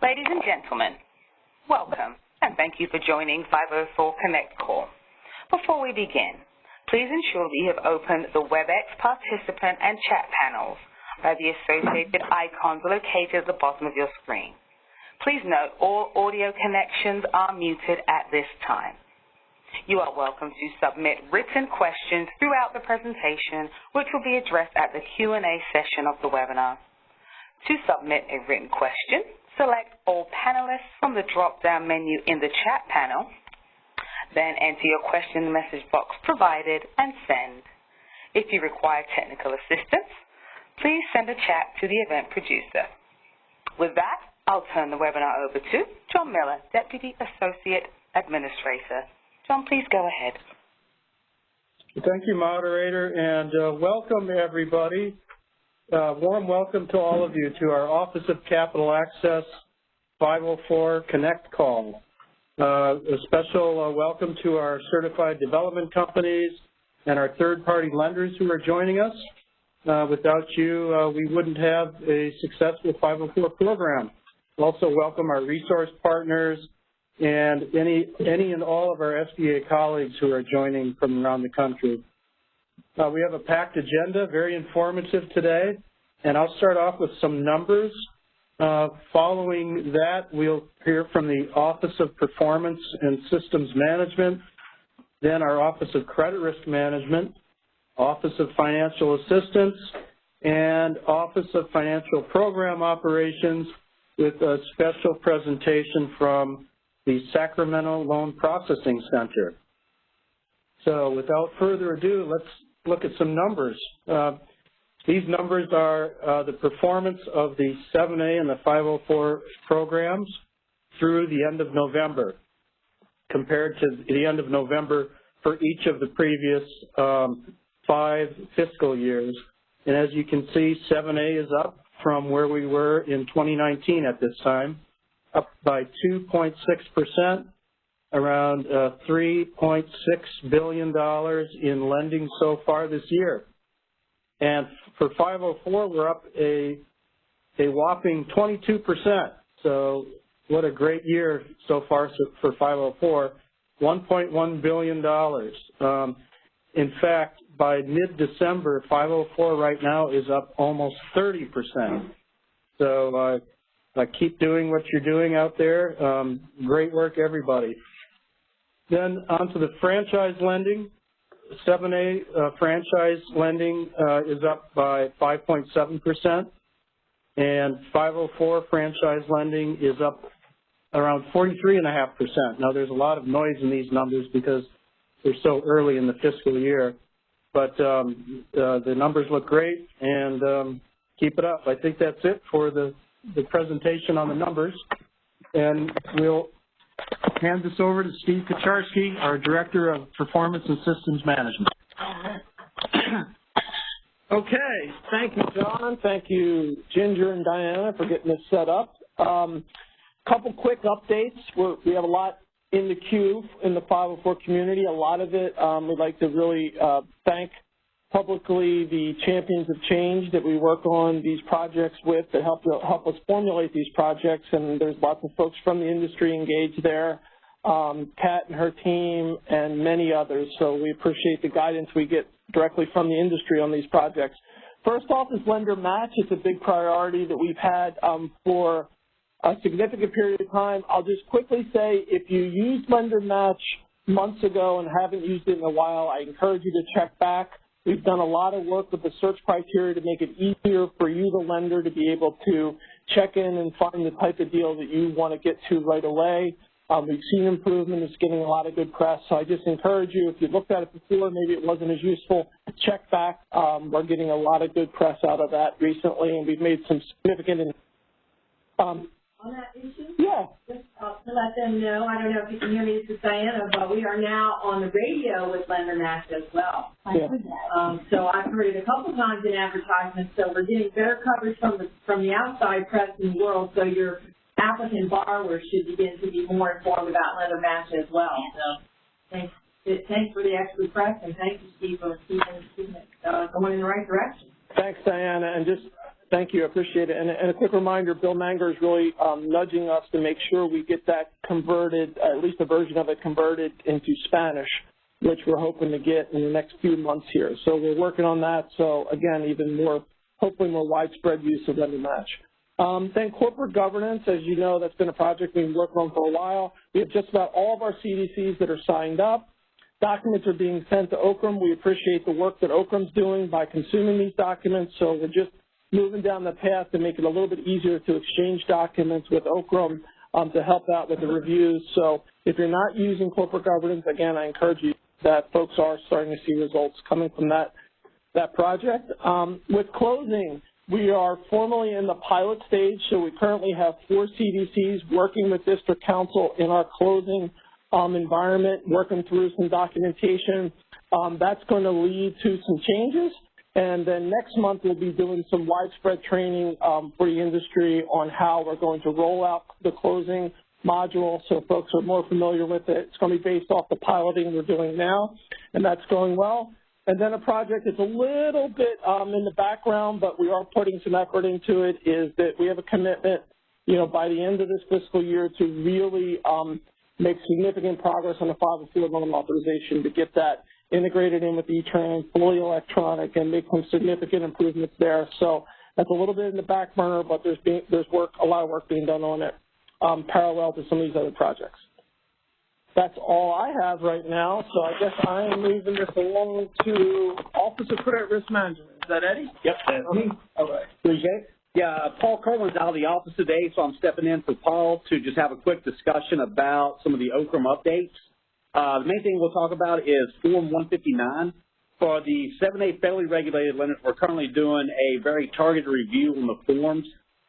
Ladies and gentlemen, welcome and thank you for joining 504 Connect call. Before we begin, please ensure that you have opened the WebEx participant and chat panels where the associated icons are located at the bottom of your screen. Please note all audio connections are muted at this time. You are welcome to submit written questions throughout the presentation, which will be addressed at the Q&A session of the webinar. To submit a written question, select All Panelists from the drop-down menu in the chat panel, then enter your question in the message box provided and send. If you require technical assistance, please send a chat to the event producer. With that, I'll turn the webinar over to John Miller, Deputy Associate Administrator. John, please go ahead. Thank you, moderator, and welcome everybody. Warm welcome to all of you to our Office of Capital Access 504 Connect call. A special welcome to our certified development companies and our third-party lenders who are joining us. Without you, we wouldn't have a successful 504 program. Also welcome our resource partners and any and all of our SBA colleagues who are joining from around the country. We have a packed agenda, very informative today, and I'll start off with some numbers. Following that, we'll hear from the Office of Performance and Systems Management, then our Office of Credit Risk Management, Office of Financial Assistance, and Office of Financial Program Operations with a special presentation from the Sacramento Loan Processing Center. So without further ado, let's look at some numbers. These numbers are the performance of the 7A and the 504 programs through the end of November, compared to the end of November for each of the previous 5 fiscal years. And as you can see, 7A is up from where we were in 2019 at this time, up by 2.6%. Around $3.6 billion in lending so far this year. And for 504, we're up a whopping 22%. So what a great year so far for 504, $1.1 billion. In fact, by mid-December, 504 right now is up almost 30%. So keep doing what you're doing out there. Great work, everybody. Then on to the franchise lending. 7A franchise lending is up by 5.7%, and 504 franchise lending is up around 43.5%. Now, there's a lot of noise in these numbers because they're so early in the fiscal year, but the numbers look great, and keep it up. I think that's it for the presentation on the numbers, and we'll hand this over to Steve Kacharski, our Director of Performance and Systems Management. Okay, thank you, John. Thank you, Ginger and Diana, for getting this set up. Couple quick updates. We have a lot in the queue in the 504 community. A lot of it we'd like to really thank publicly the champions of change that we work on these projects with that help us formulate these projects, and there's lots of folks from the industry engaged there, Kat and her team, and many others. So we appreciate the guidance we get directly from the industry on these projects. First off is lender match. It's a big priority that we've had for a significant period of time. I'll just quickly say, if you used lender match months ago and haven't used it in a while, I encourage you to check back. We've done a lot of work with the search criteria to make it easier for you, the lender, to be able to check in and find the type of deal that you want to get to right away. We've seen improvement. It's getting a lot of good press. So I just encourage you, if you looked at it before, maybe it wasn't as useful, check back. We're getting a lot of good press out of that recently, and we've made some significant on that issue? Yeah. Just to let them know, I don't know if you can hear me, this is Diana, but we are now on the radio with Lender Match as well. Yeah. So I've heard it a couple times in advertisements, so we're getting better coverage from the outside press in the world, so your applicant borrowers should begin to be more informed about Lender Match as well. So thanks for the extra press, and thank you, Steve, for keeping it going in the right direction. Thanks, Diana. And just Thank you. I appreciate it. And a quick reminder, Bill Manger is really nudging us to make sure we get that converted, at least a version of it converted into Spanish, which we're hoping to get in the next few months here. So we're working on that. So again, even more, hopefully more widespread use of Lender Match. Then corporate governance, as you know, that's been a project we've been working on for a while. We have just about all of our CDCs that are signed up. Documents are being sent to OCRM. We appreciate the work that OCRM's doing by consuming these documents. So we're just moving down the path to make it a little bit easier to exchange documents with OCRM to help out with the reviews. So if you're not using corporate governance, again, I encourage you that folks are starting to see results coming from that project. With closing, we are formally in the pilot stage, so we currently have 4 CDCs working with district council in our closing environment, working through some documentation. That's going to lead to some changes, and then next month we'll be doing some widespread training for the industry on how we're going to roll out the closing module so folks are more familiar with it. It's going to be based off the piloting we're doing now, and that's going well. And then a project that's a little bit in the background, but we are putting some effort into it, is that we have a commitment, by the end of this fiscal year to really make significant progress on the 504 loan authorization to get that integrated in with E-Tran, fully electronic, and make some significant improvements there. So that's a little bit in the back burner, but there's a lot of work being done on it parallel to some of these other projects. That's all I have right now, so I guess I am moving this along to Office of Credit Risk Management. Is that Eddie? Yep, that's me. All right. Appreciate it. Yeah, Paul Coleman's out of the office today, so I'm stepping in for Paul to just have a quick discussion about some of the OCRM updates. The main thing we'll talk about is Form 159. For the 7A federally regulated lenders, we're currently doing a very targeted review on the forms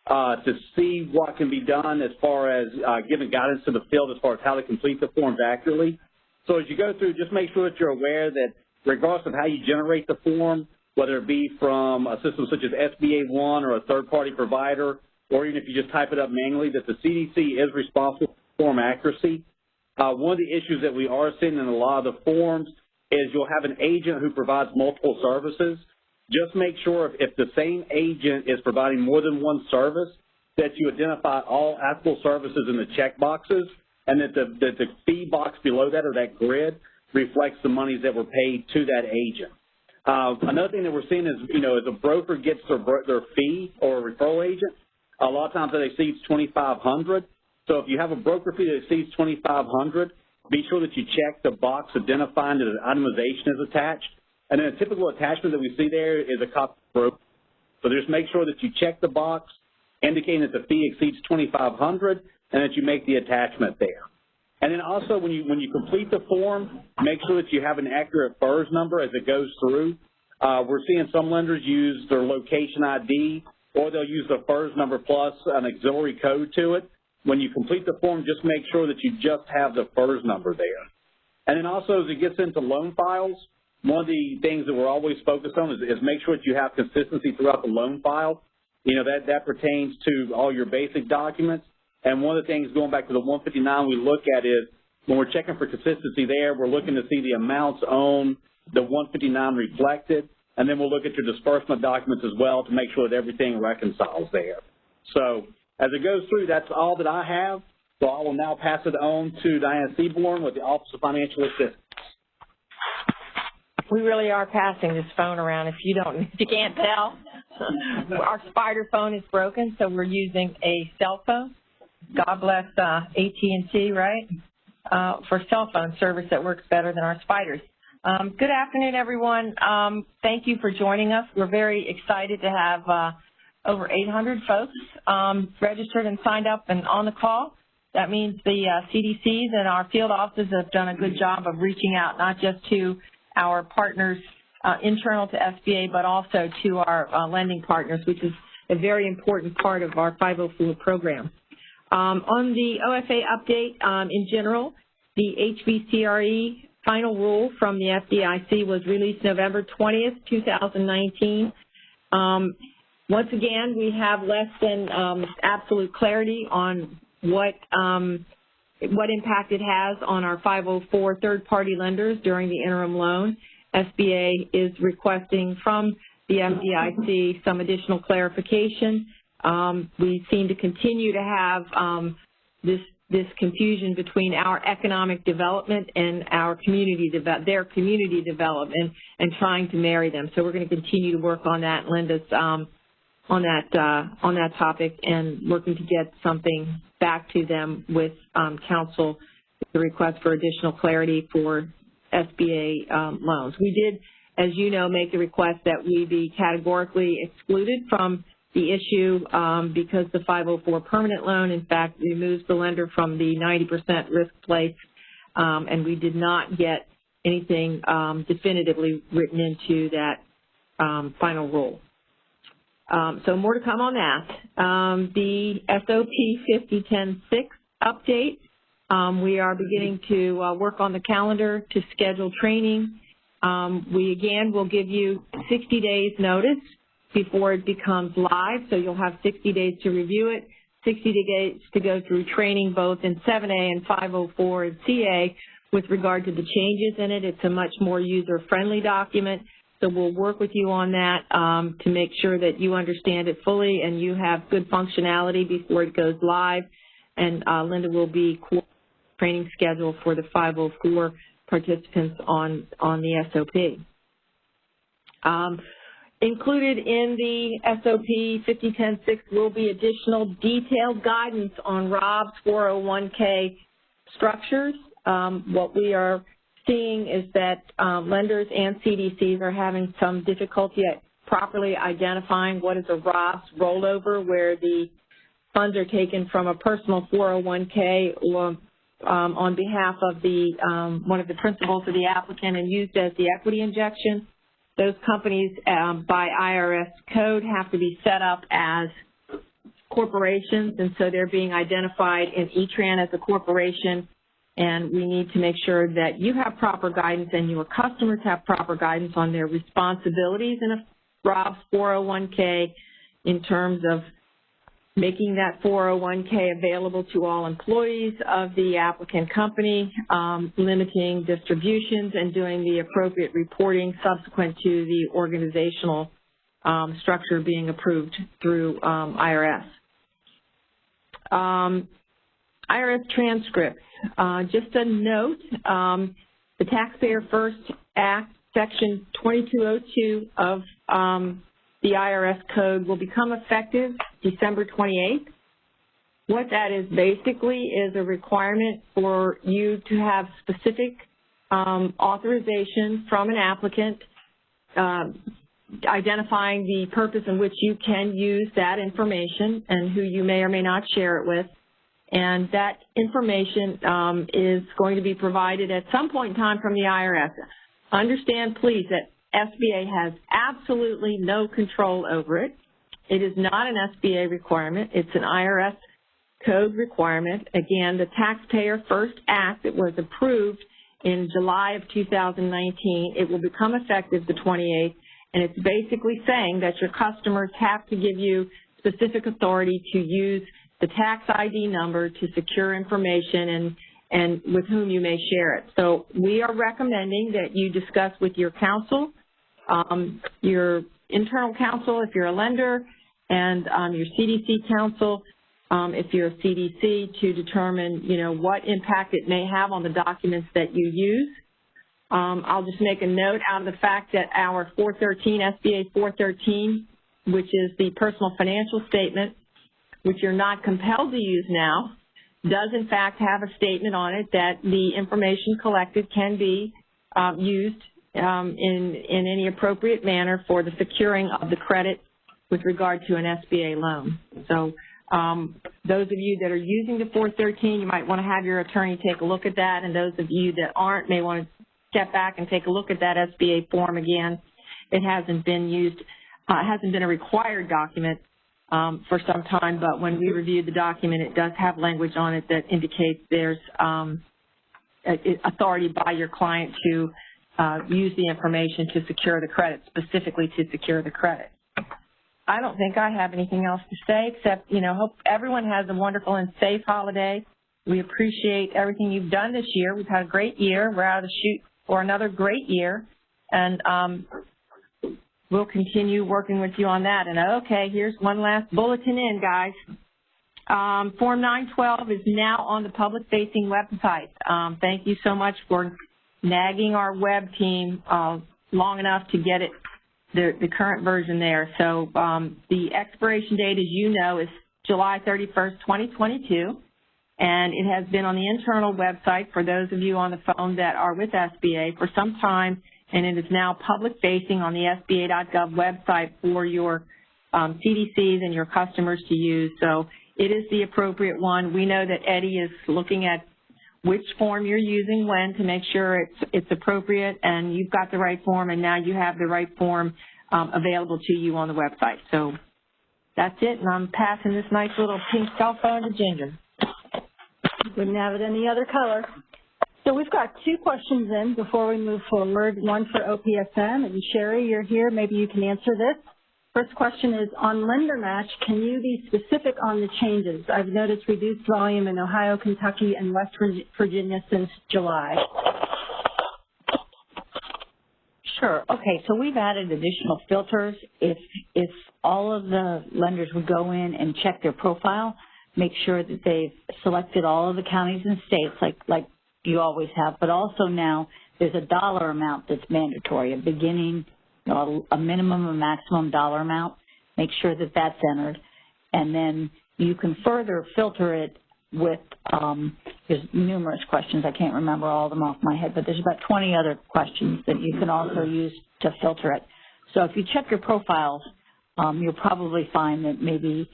to see what can be done as far as giving guidance to the field as far as how to complete the forms accurately. So as you go through, just make sure that you're aware that regardless of how you generate the form, whether it be from a system such as SBA 1 or a third-party provider, or even if you just type it up manually, that the CDC is responsible for form accuracy. One of the issues that we are seeing in a lot of the forms is you'll have an agent who provides multiple services. Just make sure if the same agent is providing more than one service, that you identify all applicable services in the check boxes, and that the fee box below that, or that grid, reflects the monies that were paid to that agent. Another thing that we're seeing is, as a broker gets their fee, or a referral agent, a lot of times that exceeds $2,500. So if you have a broker fee that exceeds $2,500, be sure that you check the box identifying that an itemization is attached. And then a typical attachment that we see there is a copy of broker. So just make sure that you check the box indicating that the fee exceeds $2,500 and that you make the attachment there. And then also when you complete the form, make sure that you have an accurate FERS number as it goes through. We're seeing some lenders use their location ID, or they'll use the FERS number plus an auxiliary code to it. When you complete the form, just make sure that you just have the FERS number there. And then also as it gets into loan files, one of the things that we're always focused on is make sure that you have consistency throughout the loan file. That pertains to all your basic documents. And one of the things, going back to the 159 we look at, is when we're checking for consistency there, we're looking to see the amounts on the 159 reflected, and then we'll look at your disbursement documents as well to make sure that everything reconciles there. So as it goes through, that's all that I have. So I will now pass it on to Diana Seaborn with the Office of Financial Assistance. We really are passing this phone around. If you can't tell, our spider phone is broken, so we're using a cell phone. God bless AT&T, right? For cell phone service that works better than our spiders. Good afternoon, everyone. Thank you for joining us. We're very excited to have over 800 folks registered and signed up and on the call. That means the CDCs and our field offices have done a good job of reaching out, not just to our partners internal to SBA, but also to our lending partners, which is a very important part of our 504 program. On the OFA update, in general, the HVCRE final rule from the FDIC was released November 20th, 2019. Once again, we have less than absolute clarity on what impact it has on our 504 third-party lenders during the interim loan. SBA is requesting from the FDIC some additional clarification. We seem to continue to have this confusion between our economic development and our their community development, and trying to marry them. So we're going to continue to work on that. Linda's on that topic, and working to get something back to them with council, the request for additional clarity for SBA loans. We did, as you know, make the request that we be categorically excluded from the issue because the 504 permanent loan, in fact, removes the lender from the 90% risk place, and we did not get anything definitively written into that final rule. So more to come on that. The SOP 5010-6 update, we are beginning to work on the calendar to schedule training. We again will give you 60 days notice before it becomes live, so you'll have 60 days to review it, 60 days to go through training both in 7A and 504 and CA with regard to the changes in it. It's a much more user-friendly document, so we'll work with you on that to make sure that you understand it fully and you have good functionality before it goes live. And Linda will be training schedule for the 504 participants on the SOP. Included in the SOP 5010-6 will be additional detailed guidance on Rob's 401k structures. What we are seeing is that lenders and CDCs are having some difficulty at properly identifying what is a Rob's rollover, where the funds are taken from a personal 401k or on behalf of the one of the principals of the applicant and used as the equity injection. Those companies, by IRS code, have to be set up as corporations, and so they're being identified in E-Tran as a corporation, and we need to make sure that you have proper guidance and your customers have proper guidance on their responsibilities in a Rob's 401k in terms of making that 401k available to all employees of the applicant company, limiting distributions, and doing the appropriate reporting subsequent to the organizational structure being approved through IRS. IRS transcripts. Just a note, the Taxpayer First Act, Section 2202 of the IRS code will become effective December 28th. What that is basically is a requirement for you to have specific authorization from an applicant identifying the purpose in which you can use that information and who you may or may not share it with. And that information is going to be provided at some point in time from the IRS. Understand, please, that SBA has absolutely no control over it. It is not an SBA requirement. It's an IRS code requirement. Again, the Taxpayer First Act, it was approved in July of 2019. It will become effective the 28th, and it's basically saying that your customers have to give you specific authority to use the tax ID number to secure information and with whom you may share it. So we are recommending that you discuss with your counsel, your internal counsel if you're a lender, and your CDC counsel if you're a CDC, to determine, what impact it may have on the documents that you use. I'll just make a note out of the fact that our 413, SBA 413, which is the personal financial statement, which you're not compelled to use now, does in fact have a statement on it that the information collected can be used in any appropriate manner for the securing of the credit with regard to an SBA loan. So those of you that are using the 413, you might want to have your attorney take a look at that, and those of you that aren't may want to step back and take a look at that SBA form again. It hasn't been used, it hasn't been a required document for some time, but when we reviewed the document, it does have language on it that indicates there's authority by your client to use the information to secure the credit, specifically to secure the credit. I don't think I have anything else to say except, hope everyone has a wonderful and safe holiday. We appreciate everything you've done this year. We've had a great year. We're out of the chute for another great year. And we'll continue working with you on that. And okay, here's one last bulletin in, guys. Form 912 is now on the public-facing website. Thank you so much for nagging our web team long enough to get it the current version there. So the expiration date, as you know, is July 31st, 2022, and it has been on the internal website for those of you on the phone that are with SBA for some time, and it is now public-facing on the SBA.gov website for your CDCs and your customers to use. So it is the appropriate one. We know that Eddie is looking at which form you're using when to make sure it's appropriate, and you've got the right form, and now you have the right form available to you on the website. So that's it, and I'm passing this nice little pink cell phone to Ginger. Wouldn't have it any other color. So we've got 2 questions in before we move forward, one for OPSM, and Sherry, you're here, maybe you can answer this. First question is, on lender match, can you be specific on the changes? I've noticed reduced volume in Ohio, Kentucky, and West Virginia since July. Sure. Okay, so we've added additional filters. If all of the lenders would go in and check their profile, make sure that they've selected all of the counties and states like you always have, but also now there's a dollar amount that's mandatory, a beginning, a minimum and maximum dollar amount. Make sure that that's entered. And then you can further filter it with, there's numerous questions. I can't remember all of them off my head, but there's about 20 other questions that you can also use to filter it. So if you check your profiles, you'll probably find that maybe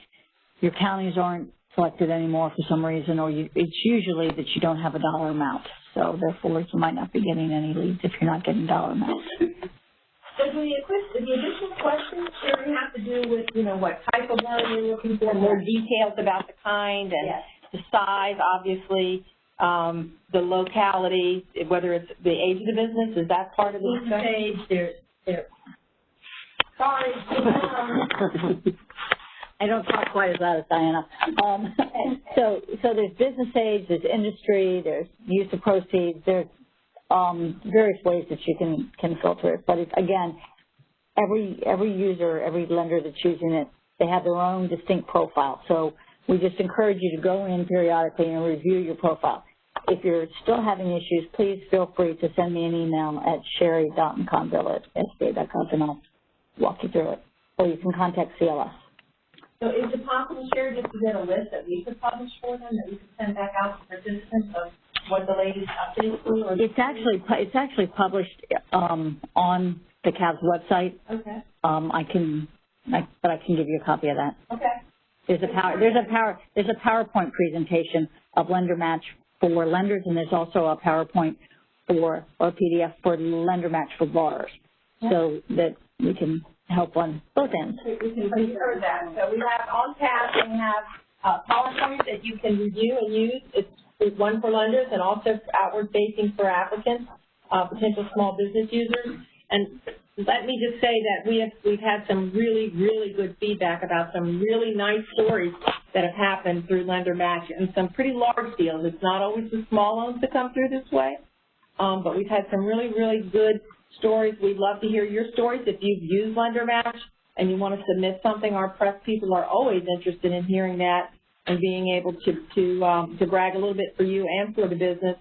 your counties aren't selected anymore for some reason, or it's usually that you don't have a dollar amount. So therefore, you might not be getting any leads if you're not getting dollar amounts. So the additional questions here have to do with, what type of loan you're looking for? More details about the kind and yes. The size, obviously, the locality, whether it's the age of the business, is that part of the age? There's sorry. I don't talk quite as loud as Diana. So there's business age, there's industry, there's use of proceeds, there's various ways that you can filter it. But again, every user, every lender that's using it, they have their own distinct profile. So we just encourage you to go in periodically and review your profile. If you're still having issues, please feel free to send me an email at sherry.conville@sba.gov and I'll walk you through it. Or you can contact CLS. So is it possible, Sherry, just to get a list that we could publish for them, that we could send back out to participants of what the latest updates were? It's actually published on the CAB's website. Okay. But I can give you a copy of that. Okay. There's a PowerPoint presentation of Lender Match for lenders, and there's also a PowerPoint or PDF for Lender Match for borrowers, so that we can help on both ends. We can consider that. So we have on tap, we have PowerPoint that you can review and use. It's one for lenders and also outward facing for applicants, potential small business users. And let me just say that we've had some really, really good feedback about some really nice stories that have happened through Lender Match and some pretty large deals. It's not always the small loans that come through this way, but we've had some really, really good stories. We'd love to hear your stories. If you've used Lender Match and you want to submit something, our press people are always interested in hearing that and being able to brag a little bit for you and for the business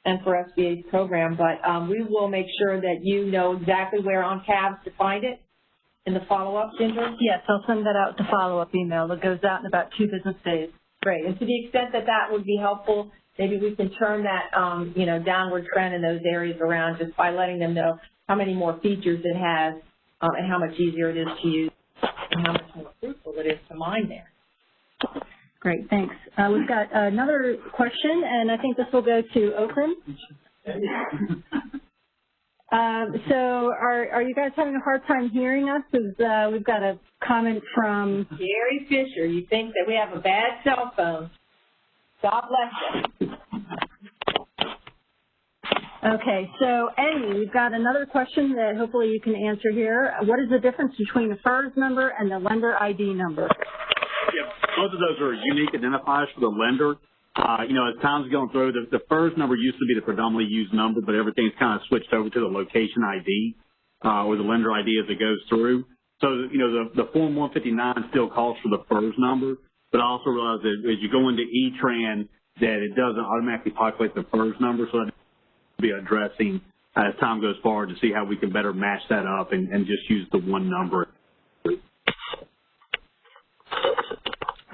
and for SBA's program. But we will make sure that you know exactly where on CABS to find it in the follow-up, Ginger? Yes, I'll send that out to follow-up email that goes out in about 2 business days. Great. And to the extent that that would be helpful, maybe we can turn that, downward trend in those areas around just by letting them know how many more features it has and how much easier it is to use and how much more fruitful it is to mine there. Great, thanks. We've got another question, and I think this will go to Oakland. So are you guys having a hard time hearing us? Because we've got a comment from Gary Fisher. You think that we have a bad cell phone. God bless you. Okay, so Eddie, we've got another question that hopefully you can answer here. What is the difference between the FERS number and the lender ID number? Yeah, both of those are unique identifiers for the lender. As time's going through, the FERS number used to be the predominantly used number, but everything's kind of switched over to the location ID. or the lender ID as it goes through. So, you know, the Form 159 still calls for the FERS number, but I also realize that as you go into E-Tran, that it doesn't automatically populate the FERS number, so that we'll be addressing as time goes forward to see how we can better match that up and just use the one number.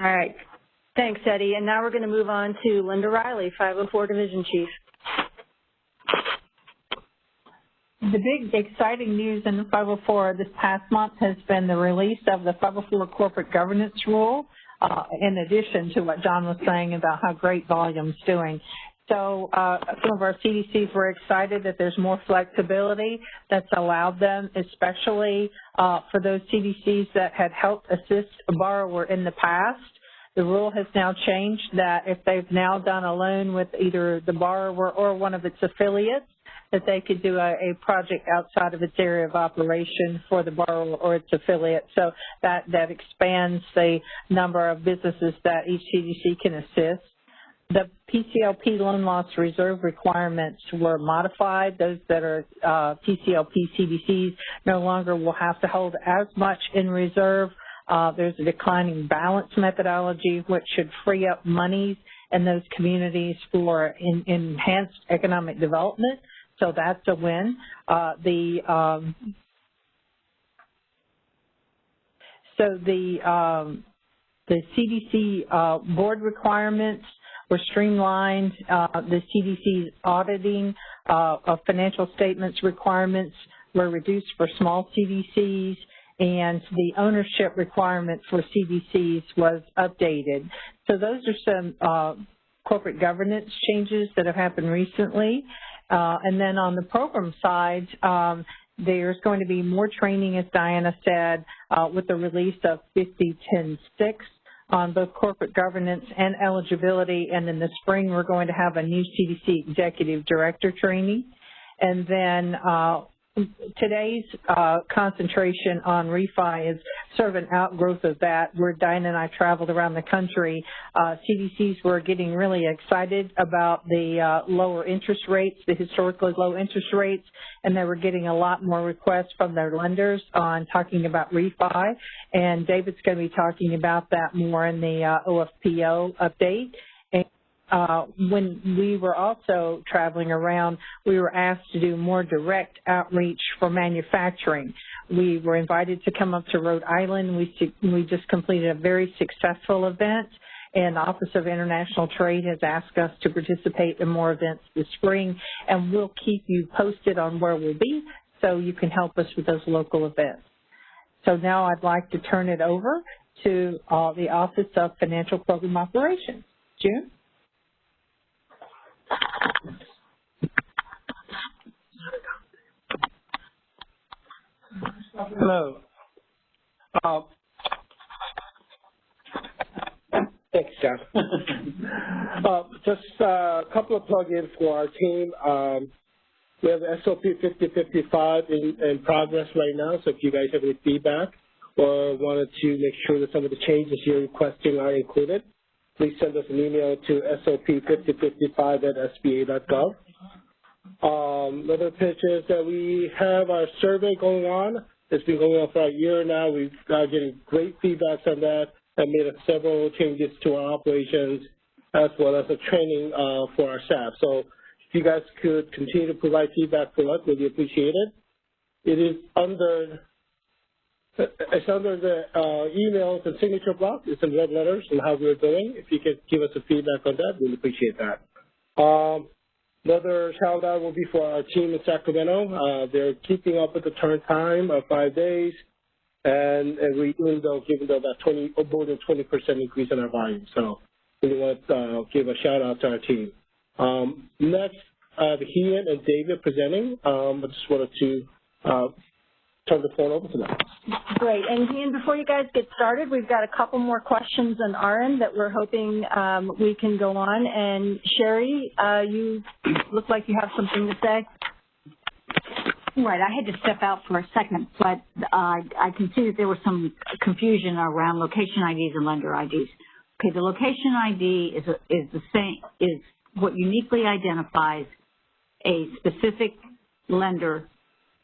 All right. Thanks, Eddie. And now we're going to move on to Linda Riley, 504 Division Chief. The big exciting news in the 504 this past month has been the release of the 504 Corporate Governance Rule, in addition to what John was saying about how great volume's doing. So some of our CDCs were excited that there's more flexibility that's allowed them, especially for those CDCs that had helped assist a borrower in the past. The rule has now changed that if they've now done a loan with either the borrower or one of its affiliates, that they could do a project outside of its area of operation for the borrower or its affiliate. So that expands the number of businesses that each CDC can assist. The PCLP loan loss reserve requirements were modified. Those that are PCLP CDCs no longer will have to hold as much in reserve. There's a declining balance methodology, which should free up monies in those communities for enhanced economic development. So that's a win. The CDC board requirements were streamlined. The CDC's auditing of financial statements requirements were reduced for small CDCs, and the ownership requirement for CDCs was updated. So those are some corporate governance changes that have happened recently. And then on the program side, there's going to be more training, as Diana said, with the release of 50.10.6 on both corporate governance and eligibility. And in the spring, we're going to have a new CDC executive director training. And then today's concentration on refi is sort of an outgrowth of that, where Diana and I traveled around the country. CDCs were getting really excited about the lower interest rates, the historically low interest rates, and they were getting a lot more requests from their lenders on talking about refi. And David's going to be talking about that more in the OFPO update. When we were also traveling around, we were asked to do more direct outreach for manufacturing. We were invited to come up to Rhode Island. We just completed a very successful event, and the Office of International Trade has asked us to participate in more events this spring, and we'll keep you posted on where we'll be so you can help us with those local events. So now I'd like to turn it over to the Office of Financial Program Operations. June? Hello. Thanks, John. Just a couple of plugins for our team. We have SOP 5055 in progress right now, so if you guys have any feedback or wanted to make sure that some of the changes you're requesting are included, please send us an email to sop5055@sba.gov. Another pitch is that we have our survey going on. It's been going on for a year now. We've getting great feedback on that and made several changes to our operations as well as a training for our staff. So if you guys could continue to provide feedback for us, we'd appreciate it. It is under the emails and signature block. It's in red letters and how we're doing. If you could give us a feedback on that, we'd appreciate that. Another shout out will be for our team in Sacramento. They're keeping up with the turn time of 5 days, and given that more than 20% increase in our volume. So we want to give a shout out to our team. Next, Ian and David presenting. I just wanted to turn the phone over to them. Great. And Ian, before you guys get started, we've got a couple more questions on our end that we're hoping we can go on. And Sherry, you look like you have something to say. Right. I had to step out for a second, but I can see that there was some confusion around location IDs and lender IDs. Okay, the location ID is the same, is what uniquely identifies a specific lender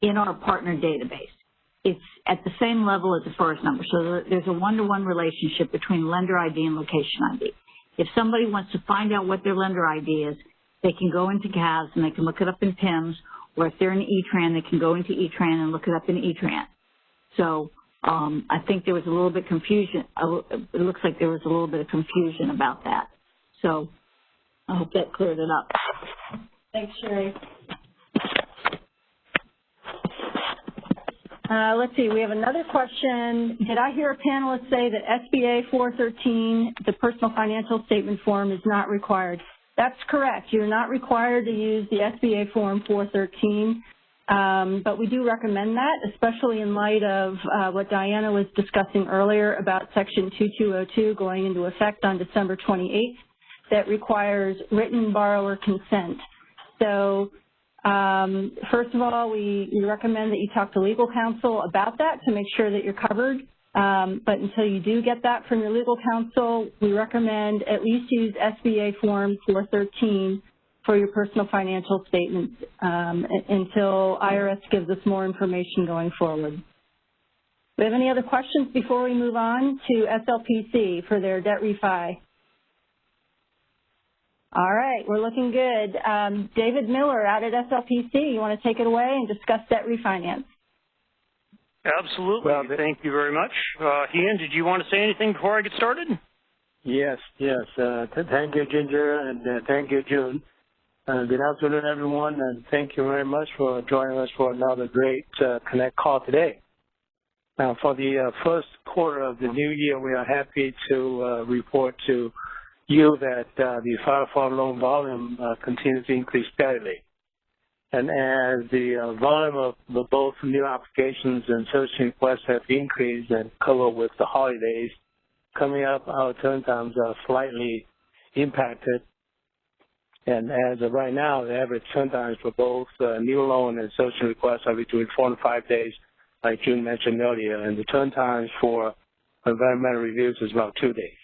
in our partner database. It's at the same level as the first number. So there's a one-to-one relationship between lender ID and location ID. If somebody wants to find out what their lender ID is, they can go into CAS and they can look it up in PIMS, or if they're in E-Tran, they can go into E-Tran and look it up in E-Tran. So I think there was a little bit confusion. It looks like there was a little bit of confusion about that. So I hope that cleared it up. Thanks, Sherry. Let's see, we have another question. Did I hear a panelist say that SBA 413, the personal financial statement form, is not required? That's correct. You're not required to use the SBA form 413, but we do recommend that, especially in light of what Diana was discussing earlier about Section 2202 going into effect on December 28th that requires written borrower consent. So first of all, we recommend that you talk to legal counsel about that to make sure that you're covered. But until you do get that from your legal counsel, we recommend at least use SBA Form 413 for your personal financial statements until IRS gives us more information going forward. Do we have any other questions before we move on to SLPC for their debt refi? All right, we're looking good. David Miller out at SLPC, you want to take it away and discuss debt refinance? Absolutely. Well, thank you very much. Ian, did you want to say anything before I get started? Yes. Thank you, Ginger, and thank you, June. Good afternoon, everyone, and thank you very much for joining us for another great Connect call today. Now, for the first quarter of the new year, we are happy to report to you that the 504 loan volume continues to increase steadily. And as the volume of both new applications and searching requests have increased and coupled with the holidays coming up, our turn times are slightly impacted. And as of right now, the average turn times for both new loan and searching requests are between 4 and 5 days, like June mentioned earlier, and the turn times for environmental reviews is about 2 days.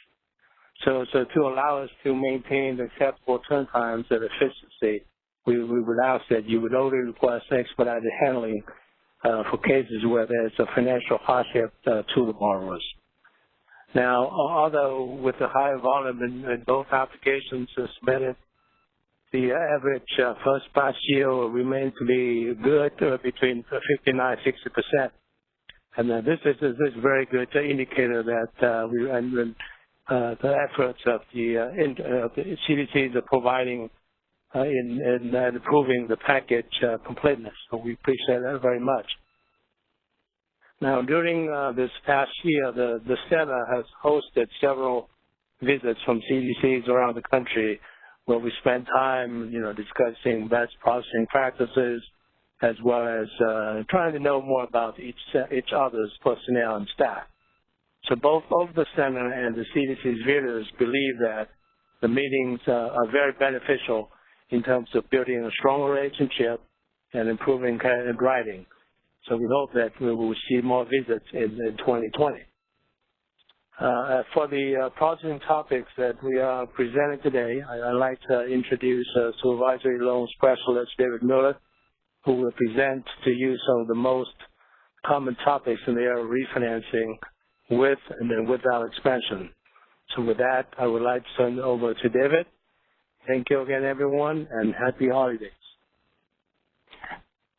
So to allow us to maintain acceptable turn times and efficiency, we would ask that you would only request expedited handling for cases where there's a financial hardship to the borrowers. Now, although with the higher volume in both applications submitted, the average first pass yield remains to be good, between 59 and 60%. And this is very good indicator that the efforts of the CDCs are providing in improving the package completeness. So we appreciate that very much. Now, during this past year, the center has hosted several visits from CDCs around the country where we spent time, discussing best processing practices as well as trying to know more about each other's personnel and staff. So both the center and the CDC's visitors believe that the meetings are very beneficial in terms of building a strong relationship and improving credit writing. So we hope that we will see more visits in 2020. For the processing topics that we are presenting today, I'd like to introduce Supervisory Loan Specialist David Miller, who will present to you some of the most common topics in the area of refinancing with and then without expansion. So with that, I would like to turn it over to David. Thank you again, everyone, and happy holidays.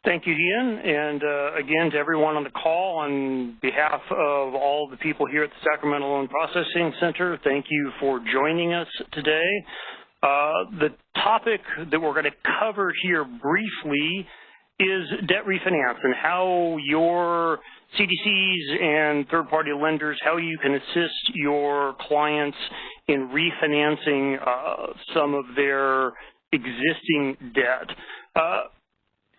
Thank you, Ian, and again to everyone on the call, on behalf of all the people here at the Sacramento Loan Processing Center, thank you for joining us today. The topic that we're going to cover here briefly is debt refinance and how your CDCs and third-party lenders, how you can assist your clients in refinancing some of their existing debt.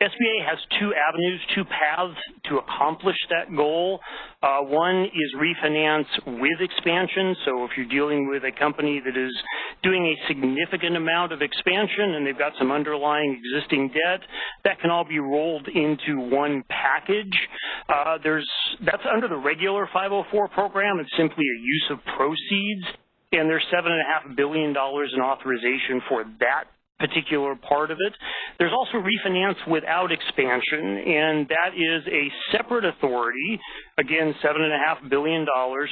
SBA has two avenues, two paths to accomplish that goal. One is refinance with expansion. So if you're dealing with a company that is doing a significant amount of expansion and they've got some underlying existing debt, that can all be rolled into one package. That's under the regular 504 program. It's simply a use of proceeds, and there's $7.5 billion in authorization for that particular part of it. There's also refinance without expansion, and that is a separate authority, again, $7.5 billion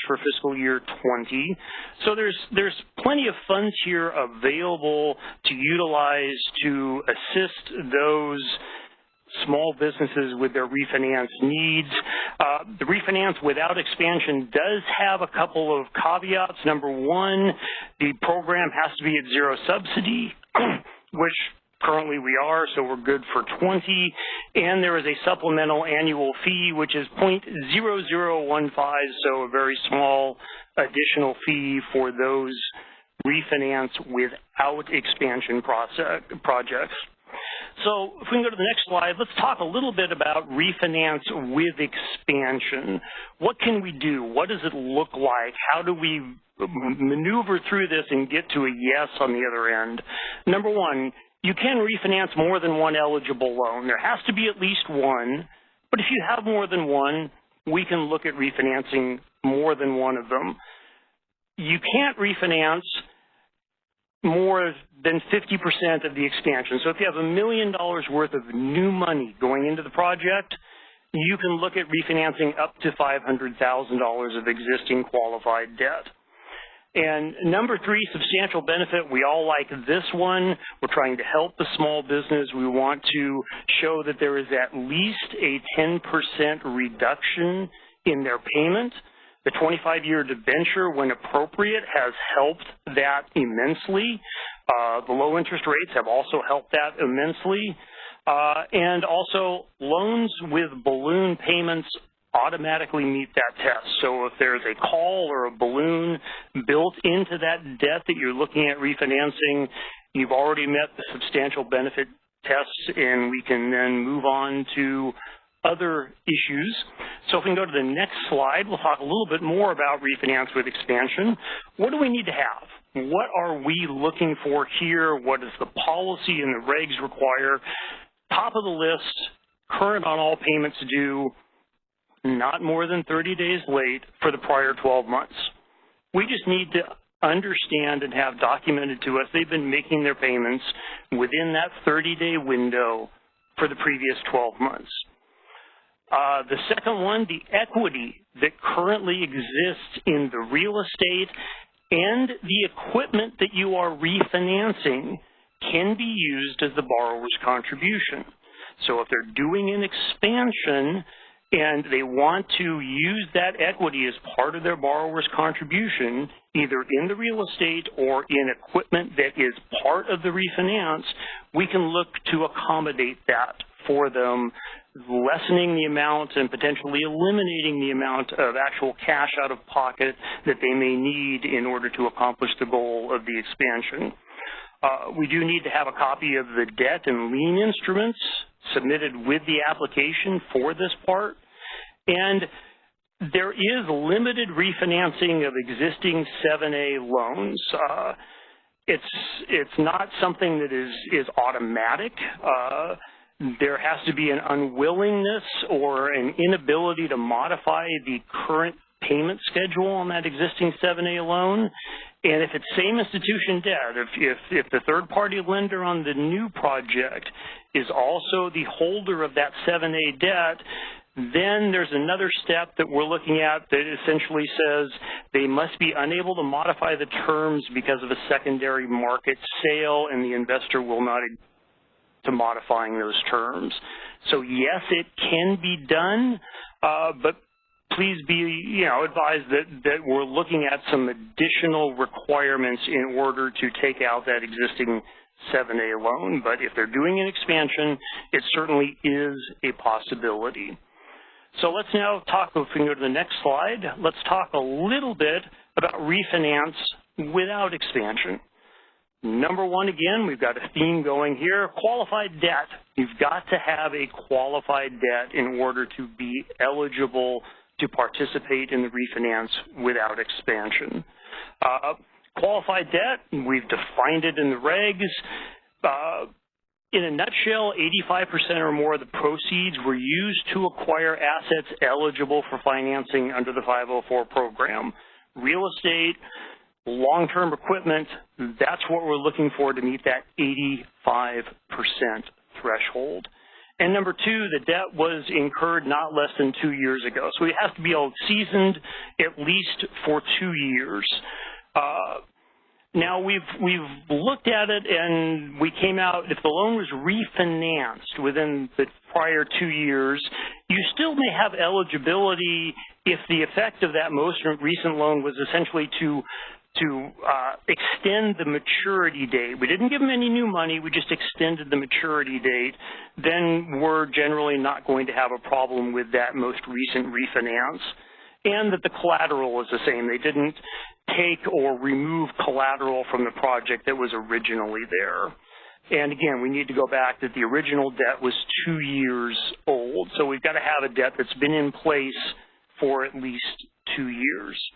for fiscal year 20. So there's plenty of funds here available to utilize to assist those small businesses with their refinance needs. The refinance without expansion does have a couple of caveats. Number one, the program has to be at zero subsidy, which currently we are, so we're good for 20. And there is a supplemental annual fee, which is 0.0015, so a very small additional fee for those refinance without expansion projects. So if we can go to the next slide, let's talk a little bit about refinance with expansion. What can we do? What does it look like? How do we maneuver through this and get to a yes on the other end? Number one, you can refinance more than one eligible loan. There has to be at least one, but if you have more than one, we can look at refinancing more than one of them. You can't refinance more than 50% of the expansion. So if you have $1 million worth of new money going into the project, you can look at refinancing up to $500,000 of existing qualified debt. And number three, substantial benefit. We all like this one. We're trying to help the small business. We want to show that there is at least a 10% reduction in their payment. The 25-year debenture, when appropriate, has helped that immensely. The low interest rates have also helped that immensely. And also, loans with balloon payments automatically meet that test. So if there's a call or a balloon built into that debt that you're looking at refinancing, you've already met the substantial benefit tests, and we can then move on to other issues. So if we can go to the next slide, we'll talk a little bit more about refinance with expansion. What do we need to have? What are we looking for here? What does the policy and the regs require? Top of the list, current on all payments due, not more than 30 days late for the prior 12 months. We just need to understand and have documented to us they've been making their payments within that 30-day window for the previous 12 months. The second one, the equity that currently exists in the real estate and the equipment that you are refinancing can be used as the borrower's contribution. So if they're doing an expansion and they want to use that equity as part of their borrower's contribution, either in the real estate or in equipment that is part of the refinance, we can look to accommodate that for them, lessening the amount and potentially eliminating the amount of actual cash out of pocket that they may need in order to accomplish the goal of the expansion. We do need to have a copy of the debt and lien instruments submitted with the application for this part. And there is limited refinancing of existing 7A loans. It's not something that is automatic. There has to be an unwillingness or an inability to modify the current payment schedule on that existing 7A loan. And if it's same institution debt, if the third-party lender on the new project is also the holder of that 7A debt, then there's another step that we're looking at that essentially says they must be unable to modify the terms because of a secondary market sale, and the investor will not agree to modifying those terms. So yes, it can be done, but please be advised that we're looking at some additional requirements in order to take out that existing 7A loan. But if they're doing an expansion, it certainly is a possibility. So let's now talk, if we can go to the next slide, let's talk a little bit about refinance without expansion. Number one, again, we've got a theme going here, qualified debt. You've got to have a qualified debt in order to be eligible to participate in the refinance without expansion. Qualified debt, we've defined it in the regs. In a nutshell, 85% or more of the proceeds were used to acquire assets eligible for financing under the 504 program. Real estate, long-term equipment, that's what we're looking for to meet that 85% threshold. And number two, the debt was incurred not less than 2 years ago. So it has to be seasoned at least for 2 years. Now, we've looked at it, and we came out, if the loan was refinanced within the prior 2 years, you still may have eligibility if the effect of that most recent loan was essentially to extend the maturity date. We didn't give them any new money, we just extended the maturity date. Then we're generally not going to have a problem with that most recent refinance. And that the collateral is the same. They didn't take or remove collateral from the project that was originally there. And again, we need to go back that the original debt was 2 years old. So we've got to have a debt that's been in place for at least 2 years.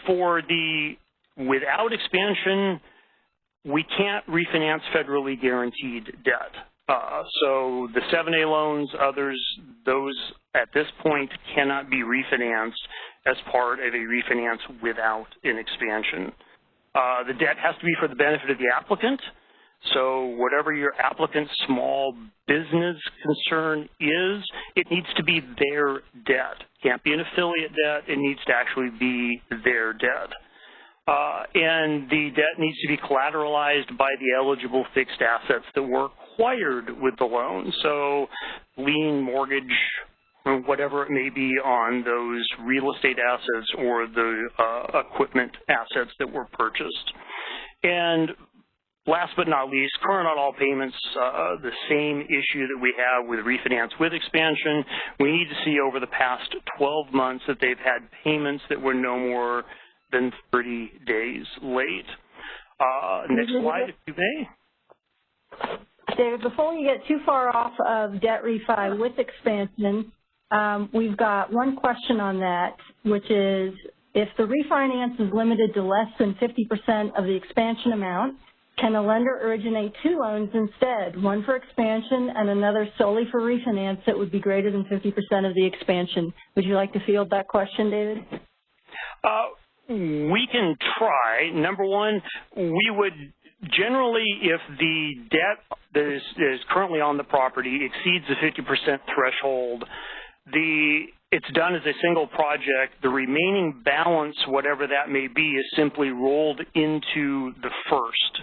For the without expansion, we can't refinance federally guaranteed debt. So the 7A loans, others, those at this point cannot be refinanced as part of a refinance without an expansion. The debt has to be for the benefit of the applicant. So whatever your applicant's small business concern is, it needs to be their debt. Can't be an affiliate debt. It needs to actually be their debt. And the debt needs to be collateralized by the eligible fixed assets that were acquired with the loan. So lien, mortgage, whatever it may be on those real estate assets or the equipment assets that were purchased. And last but not least, current on all payments, the same issue that we have with refinance with expansion. We need to see over the past 12 months that they've had payments that were no more than 30 days late. Next slide, if you may. David, before we get too far off of debt refi with expansion, we've got one question on that, which is, if the refinance is limited to less than 50% of the expansion amount, can a lender originate 2 loans instead, one for expansion and another solely for refinance that would be greater than 50% of the expansion? Would you like to field that question, David? We can try. Number one, we would generally, if the debt that is currently on the property exceeds the 50% threshold, it's done as a single project. The remaining balance, whatever that may be, is simply rolled into the first.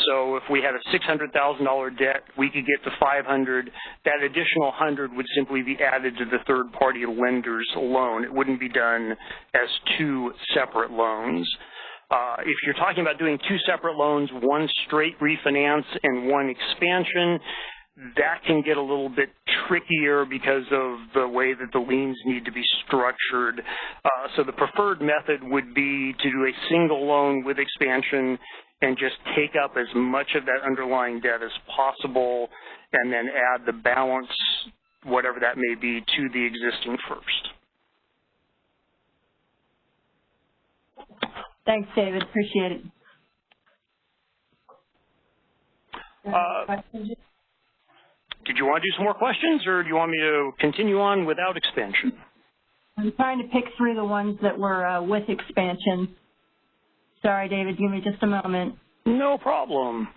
So if we had a $600,000 debt, we could get to $500,000. That additional $100,000 would simply be added to the third-party lender's loan. It wouldn't be done as 2 separate loans. If you're talking about doing 2 separate loans, one straight refinance and one expansion, that can get a little bit trickier because of the way that the liens need to be structured. So the preferred method would be to do a single loan with expansion and just take up as much of that underlying debt as possible and then add the balance, whatever that may be, to the existing first. Thanks, David. Appreciate it. Did you want to do some more questions, or do you want me to continue on without expansion? I'm trying to pick through the ones that were with expansion. Sorry, David, give me just a moment. No problem.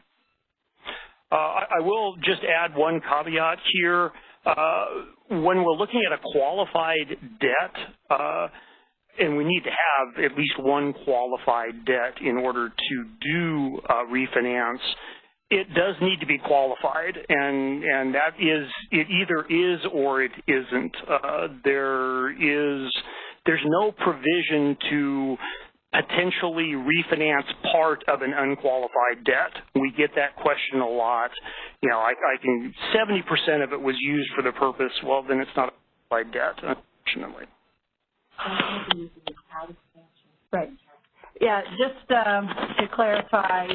I will just add one caveat here. When we're looking at a qualified debt, and we need to have at least one qualified debt in order to do refinance, it does need to be qualified, and that is, it either is or it isn't. There's no provision to potentially refinance part of an unqualified debt. We get that question a lot. You know, 70% of it was used for the purpose. Well, then it's not a qualified debt, unfortunately. Right. Yeah, just to clarify,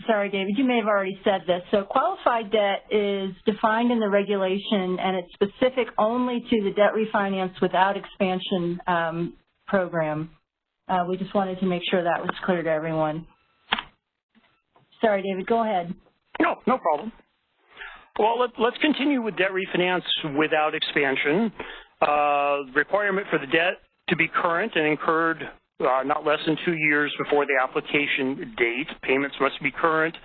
sorry, David, you may have already said this. So qualified debt is defined in the regulation, and it's specific only to the debt refinance without expansion program. We just wanted to make sure that was clear to everyone. Sorry, David, go ahead. No problem. Well, let's continue with debt refinance without expansion. Requirement for the debt to be current and incurred not less than 2 years before the application date. Payments must be current.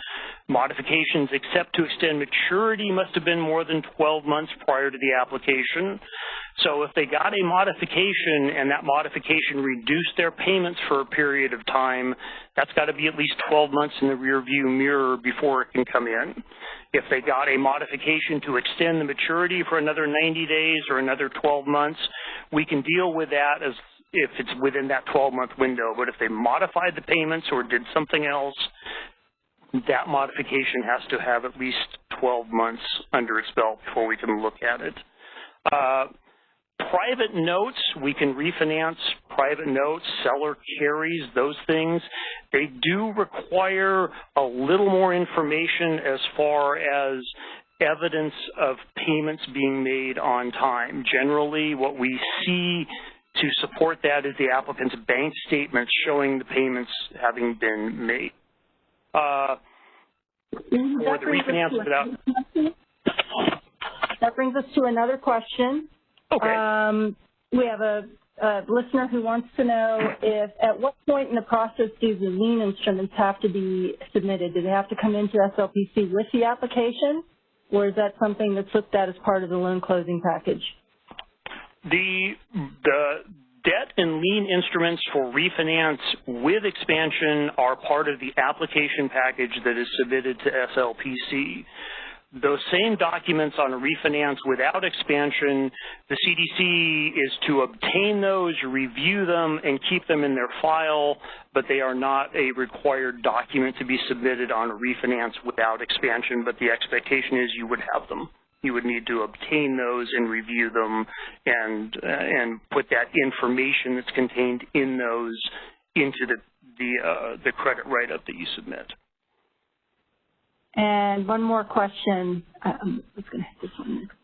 Modifications except to extend maturity must have been more than 12 months prior to the application. So if they got a modification and that modification reduced their payments for a period of time, that's got to be at least 12 months in the rearview mirror before it can come in. If they got a modification to extend the maturity for another 90 days or another 12 months, we can deal with that as if it's within that 12-month window. But if they modified the payments or did something else, that modification has to have at least 12 months under its belt before we can look at it. Private notes, we can refinance private notes, seller carries, those things. They do require a little more information as far as evidence of payments being made on time. Generally, what we see to support that is the applicant's bank statements showing the payments having been made. Or the refinance without... That brings us to another question. Okay. We have a listener who wants to know if at what point in the process do the lien instruments have to be submitted? Do they have to come into SLPC with the application, or is that something that's looked at as part of the loan closing package? The debt and lien instruments for refinance with expansion are part of the application package that is submitted to SLPC. Those same documents on a refinance without expansion, the CDC is to obtain those, review them, and keep them in their file, but they are not a required document to be submitted on a refinance without expansion, but the expectation is you would have them. You would need to obtain those and review them and put that information that's contained in those into the credit write-up that you submit. And one more question. I was going to hit this one next.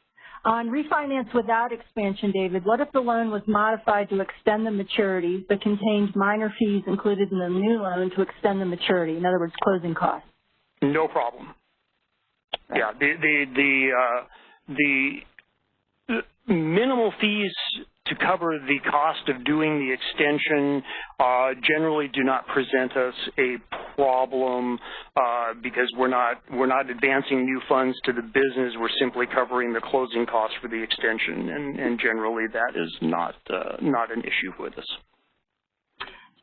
On refinance without expansion, David, what if the loan was modified to extend the maturity but contained minor fees included in the new loan to extend the maturity? In other words, closing costs. No problem. Right. Yeah, the minimal fees to cover the cost of doing the extension generally do not present us a problem because we're not advancing new funds to the business. We're simply covering the closing costs for the extension, and generally that is not an issue with us.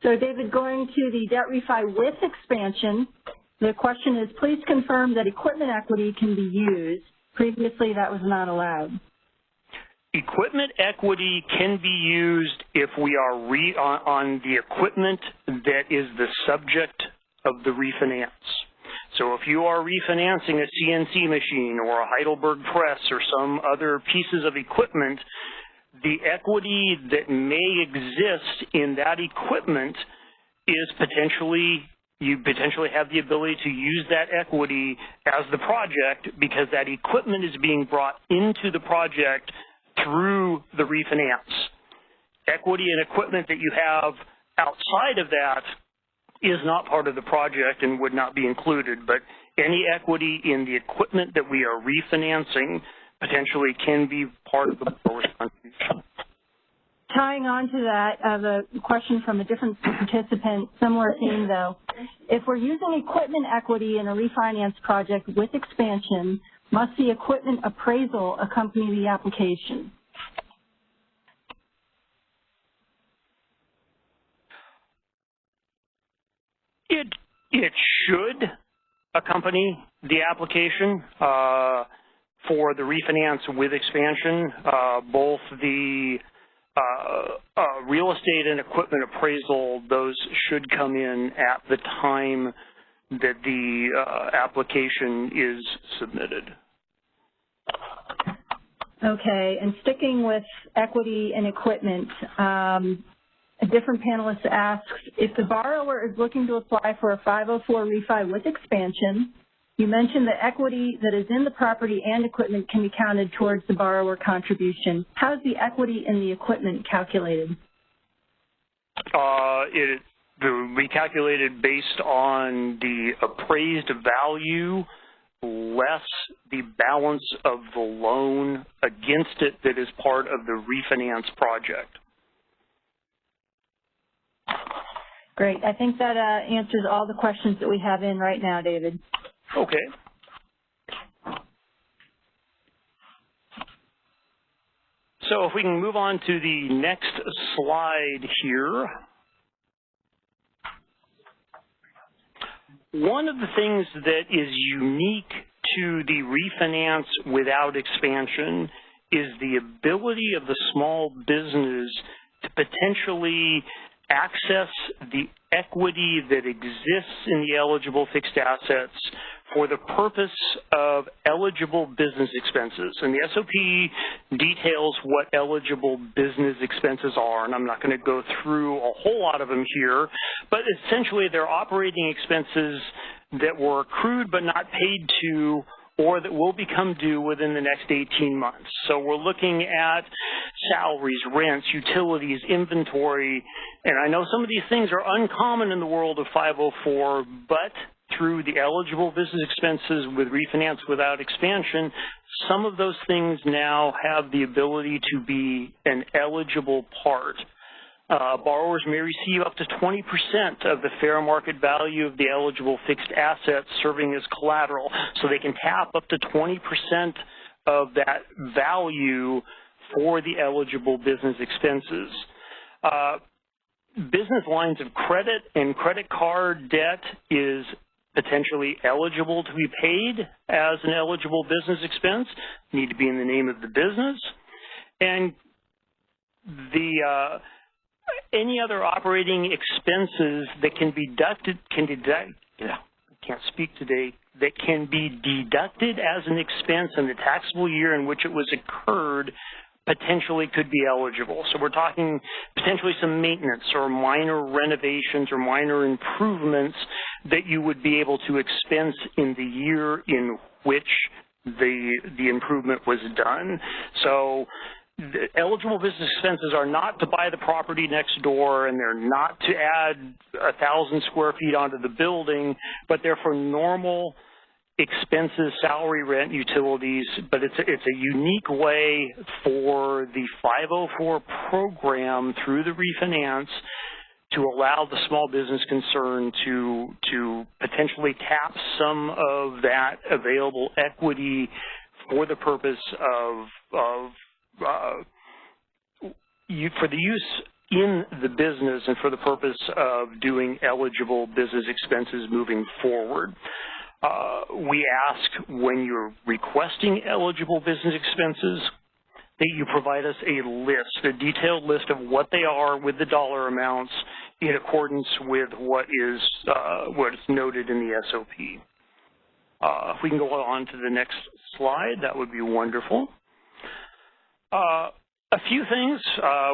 So, David, going to the debt refi with expansion, the question is, please confirm that equipment equity can be used. Previously, that was not allowed. Equipment equity can be used if we are on the equipment that is the subject of the refinance. So if you are refinancing a CNC machine or a Heidelberg press or some other pieces of equipment, the equity that may exist in that equipment is you potentially have the ability to use that equity as the project because that equipment is being brought into the project through the refinance. Equity and equipment that you have outside of that is not part of the project and would not be included, but any equity in the equipment that we are refinancing potentially can be part of the borrower's contribution. Tying on to that, I have a question from a different participant, similar theme though. If we're using equipment equity in a refinance project with expansion, must the equipment appraisal accompany the application? It should accompany the application for the refinance with expansion. Both the real estate and equipment appraisal, those should come in at the time that the application is submitted. Okay, and sticking with equity and equipment, a different panelist asks, if the borrower is looking to apply for a 504 refi with expansion, you mentioned the equity that is in the property and equipment can be counted towards the borrower contribution. How is the equity in the equipment calculated? It will be calculated based on the appraised value less the balance of the loan against it that is part of the refinance project. Great. I think that answers all the questions that we have in right now, David. Okay. So if we can move on to the next slide here. One of the things that is unique to the refinance without expansion is the ability of the small business to potentially access the equity that exists in the eligible fixed assets for the purpose of eligible business expenses. And the SOP details what eligible business expenses are, and I'm not going to go through a whole lot of them here, but essentially they're operating expenses that were accrued but not paid to or that will become due within the next 18 months. So we're looking at salaries, rents, utilities, inventory, and I know some of these things are uncommon in the world of 504, but through the eligible business expenses with refinance without expansion, some of those things now have the ability to be an eligible part. Borrowers may receive up to 20% of the fair market value of the eligible fixed assets serving as collateral. So they can tap up to 20% of that value for the eligible business expenses. Business lines of credit and credit card debt is potentially eligible to be paid as an eligible business expense, need to be in the name of the business. And any other operating expenses that can be that can be deducted as an expense in the taxable year in which it was incurred potentially could be eligible. So we're talking potentially some maintenance or minor renovations or minor improvements that you would be able to expense in the year in which the improvement was done. So the eligible business expenses are not to buy the property next door, and they're not to add 1,000 square feet onto the building, but they're for normal expenses, salary, rent, utilities, but it's a unique way for the 504 program through the refinance to allow the small business concern to potentially tap some of that available equity for the purpose for the use in the business and for the purpose of doing eligible business expenses moving forward. We ask when you're requesting eligible business expenses that you provide us a detailed list of what they are with the dollar amounts in accordance with what is noted in the SOP. If we can go on to the next slide, that would be wonderful. A few things.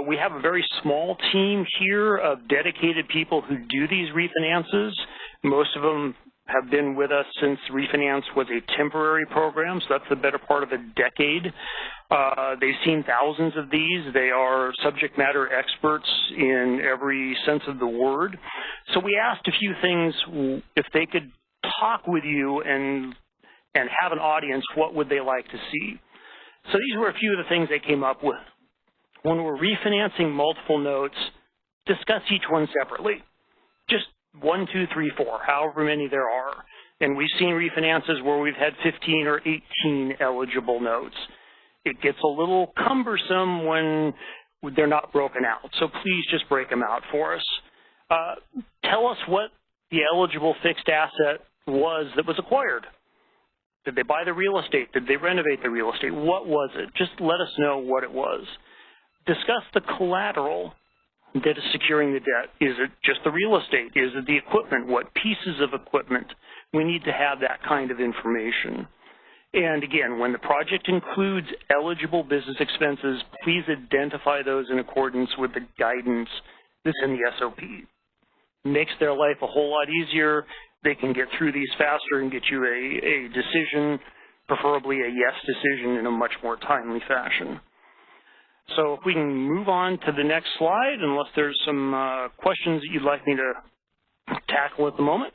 We have a very small team here of dedicated people who do these refinances. Most of them have been with us since refinance was a temporary program, so that's the better part of a decade. They've seen thousands of these. They are subject matter experts in every sense of the word. So we asked a few things. If they could talk with you and have an audience, what would they like to see? So these were a few of the things they came up with. When we're refinancing multiple notes, discuss each one separately. Just 1, 2, 3, 4, however many there are. And we've seen refinances where we've had 15 or 18 eligible notes. It gets a little cumbersome when they're not broken out. So please just break them out for us. Tell us what the eligible fixed asset was that was acquired. Did they buy the real estate? Did they renovate the real estate? What was it? Just let us know what it was. Discuss the collateral that is securing the debt. Is it just the real estate? Is it the equipment? What pieces of equipment? We need to have that kind of information. And again, when the project includes eligible business expenses, please identify those in accordance with the guidance that's in the SOP. Makes their life a whole lot easier. They can get through these faster and get you a decision, preferably a yes decision in a much more timely fashion. So if we can move on to the next slide, unless there's some questions that you'd like me to tackle at the moment.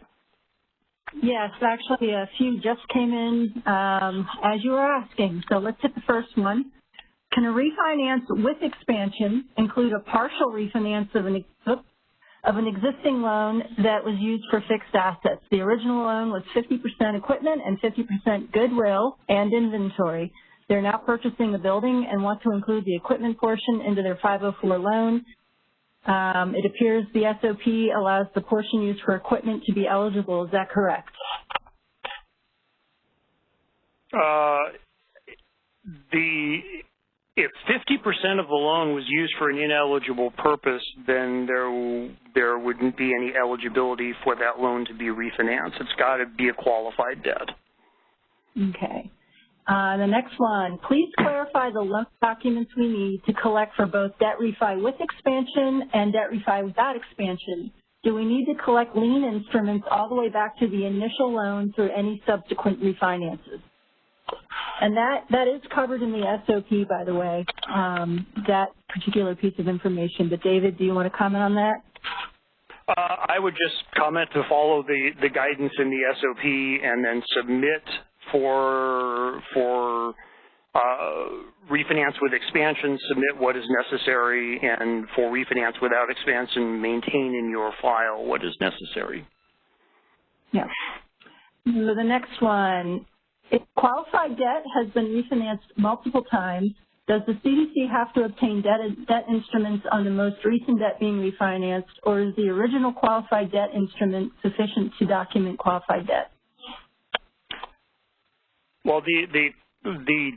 Yes, actually a few just came in as you were asking. So let's hit the first one. Can a refinance with expansion include a partial refinance of an of an existing loan that was used for fixed assets. The original loan was 50% equipment and 50% goodwill and inventory. They're now purchasing the building and want to include the equipment portion into their 504 loan. It appears the SOP allows the portion used for equipment to be eligible. Is that correct? If 50% of the loan was used for an ineligible purpose, then there wouldn't be any eligibility for that loan to be refinanced. It's got to be a qualified debt. Okay. The next one, please clarify the loan documents we need to collect for both debt refi with expansion and debt refi without expansion. Do we need to collect lien instruments all the way back to the initial loan through any subsequent refinances? And that is covered in the SOP, by the way, that particular piece of information. But David, do you want to comment on that? I would just comment to follow the guidance in the SOP and then submit for refinance with expansion, submit what is necessary, and for refinance without expansion, maintain in your file what is necessary. Yeah. So the next one, if qualified debt has been refinanced multiple times, does the CDC have to obtain debt instruments on the most recent debt being refinanced, or is the original qualified debt instrument sufficient to document qualified debt? Well, the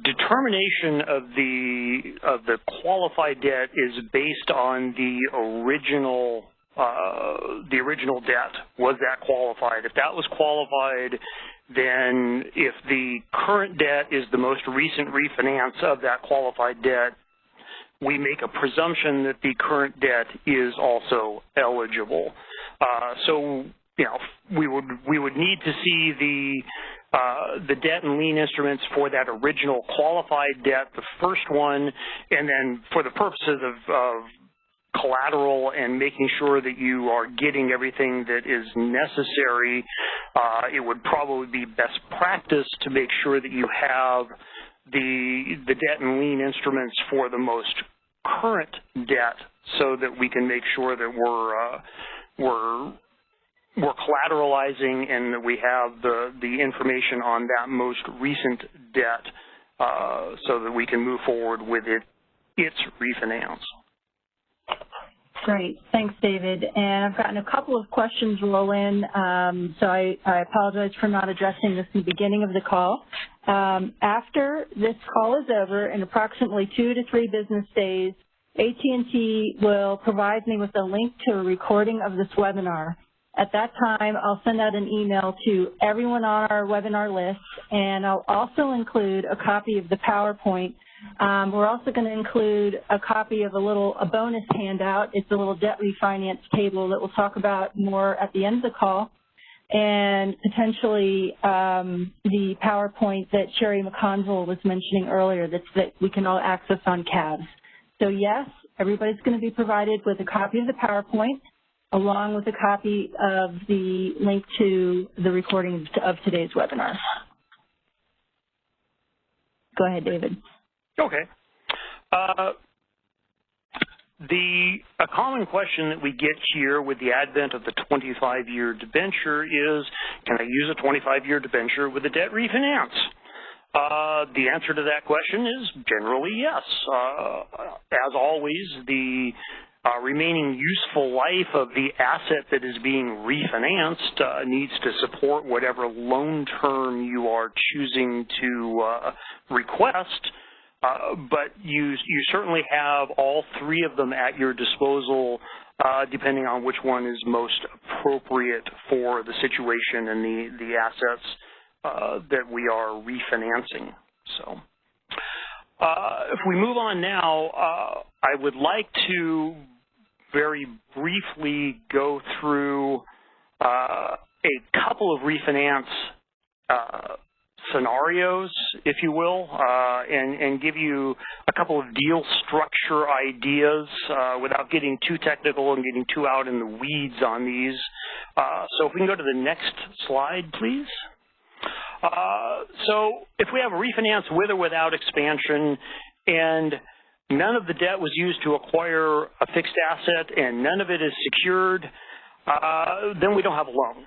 determination of the qualified debt is based on the original debt. Was that qualified? If that was qualified, then if the current debt is the most recent refinance of that qualified debt, we make a presumption that the current debt is also eligible. So, you know, we would need to see the debt and lien instruments for that original qualified debt, the first one, and then for the purposes of collateral and making sure that you are getting everything that is necessary, it would probably be best practice to make sure that you have the debt and lien instruments for the most current debt, so that we can make sure that we're collateralizing and that we have the information on that most recent debt, so that we can move forward with its refinance. Great. Thanks, David. And I've gotten a couple of questions roll in, so I apologize for not addressing this in the beginning of the call. After this call is over, in approximately 2 to 3 business days, AT&T will provide me with a link to a recording of this webinar. At that time, I'll send out an email to everyone on our webinar list, and I'll also include a copy of the PowerPoint. We're also going to include a copy of a bonus handout. It's a little debt refinance table that we'll talk about more at the end of the call, and potentially the PowerPoint that Sherry McConville was mentioning earlier that we can all access on CABS. So yes, everybody's going to be provided with a copy of the PowerPoint, along with a copy of the link to the recording of today's webinar. Go ahead, David. Okay. A common question that we get here with the advent of the 25-year debenture is, can I use a 25-year debenture with a debt refinance? The answer to that question is generally yes. As always, the remaining useful life of the asset that is being refinanced needs to support whatever loan term you are choosing to request. But you certainly have all 3 of them at your disposal, depending on which one is most appropriate for the situation and the assets that we are refinancing. So, if we move on now, I would like to very briefly go through a couple of refinance scenarios, if you will, and give you a couple of deal structure ideas without getting too technical and getting too out in the weeds on these. So if we can go to the next slide, please. So if we have a refinance with or without expansion, and none of the debt was used to acquire a fixed asset and none of it is secured, then we don't have a loan.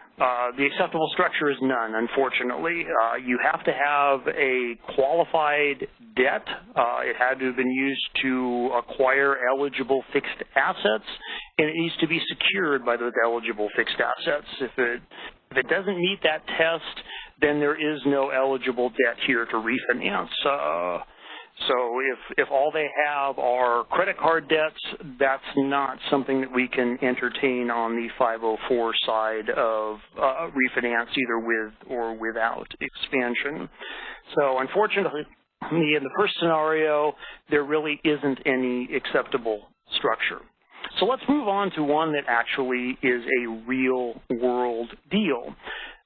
The acceptable structure is none, unfortunately. You have to have a qualified debt. It had to have been used to acquire eligible fixed assets, and it needs to be secured by those eligible fixed assets. If it doesn't meet that test, then there is no eligible debt here to refinance. So if all they have are credit card debts, that's not something that we can entertain on the 504 side of refinance, either with or without expansion. So unfortunately, in the first scenario, there really isn't any acceptable structure. So let's move on to one that actually is a real world deal.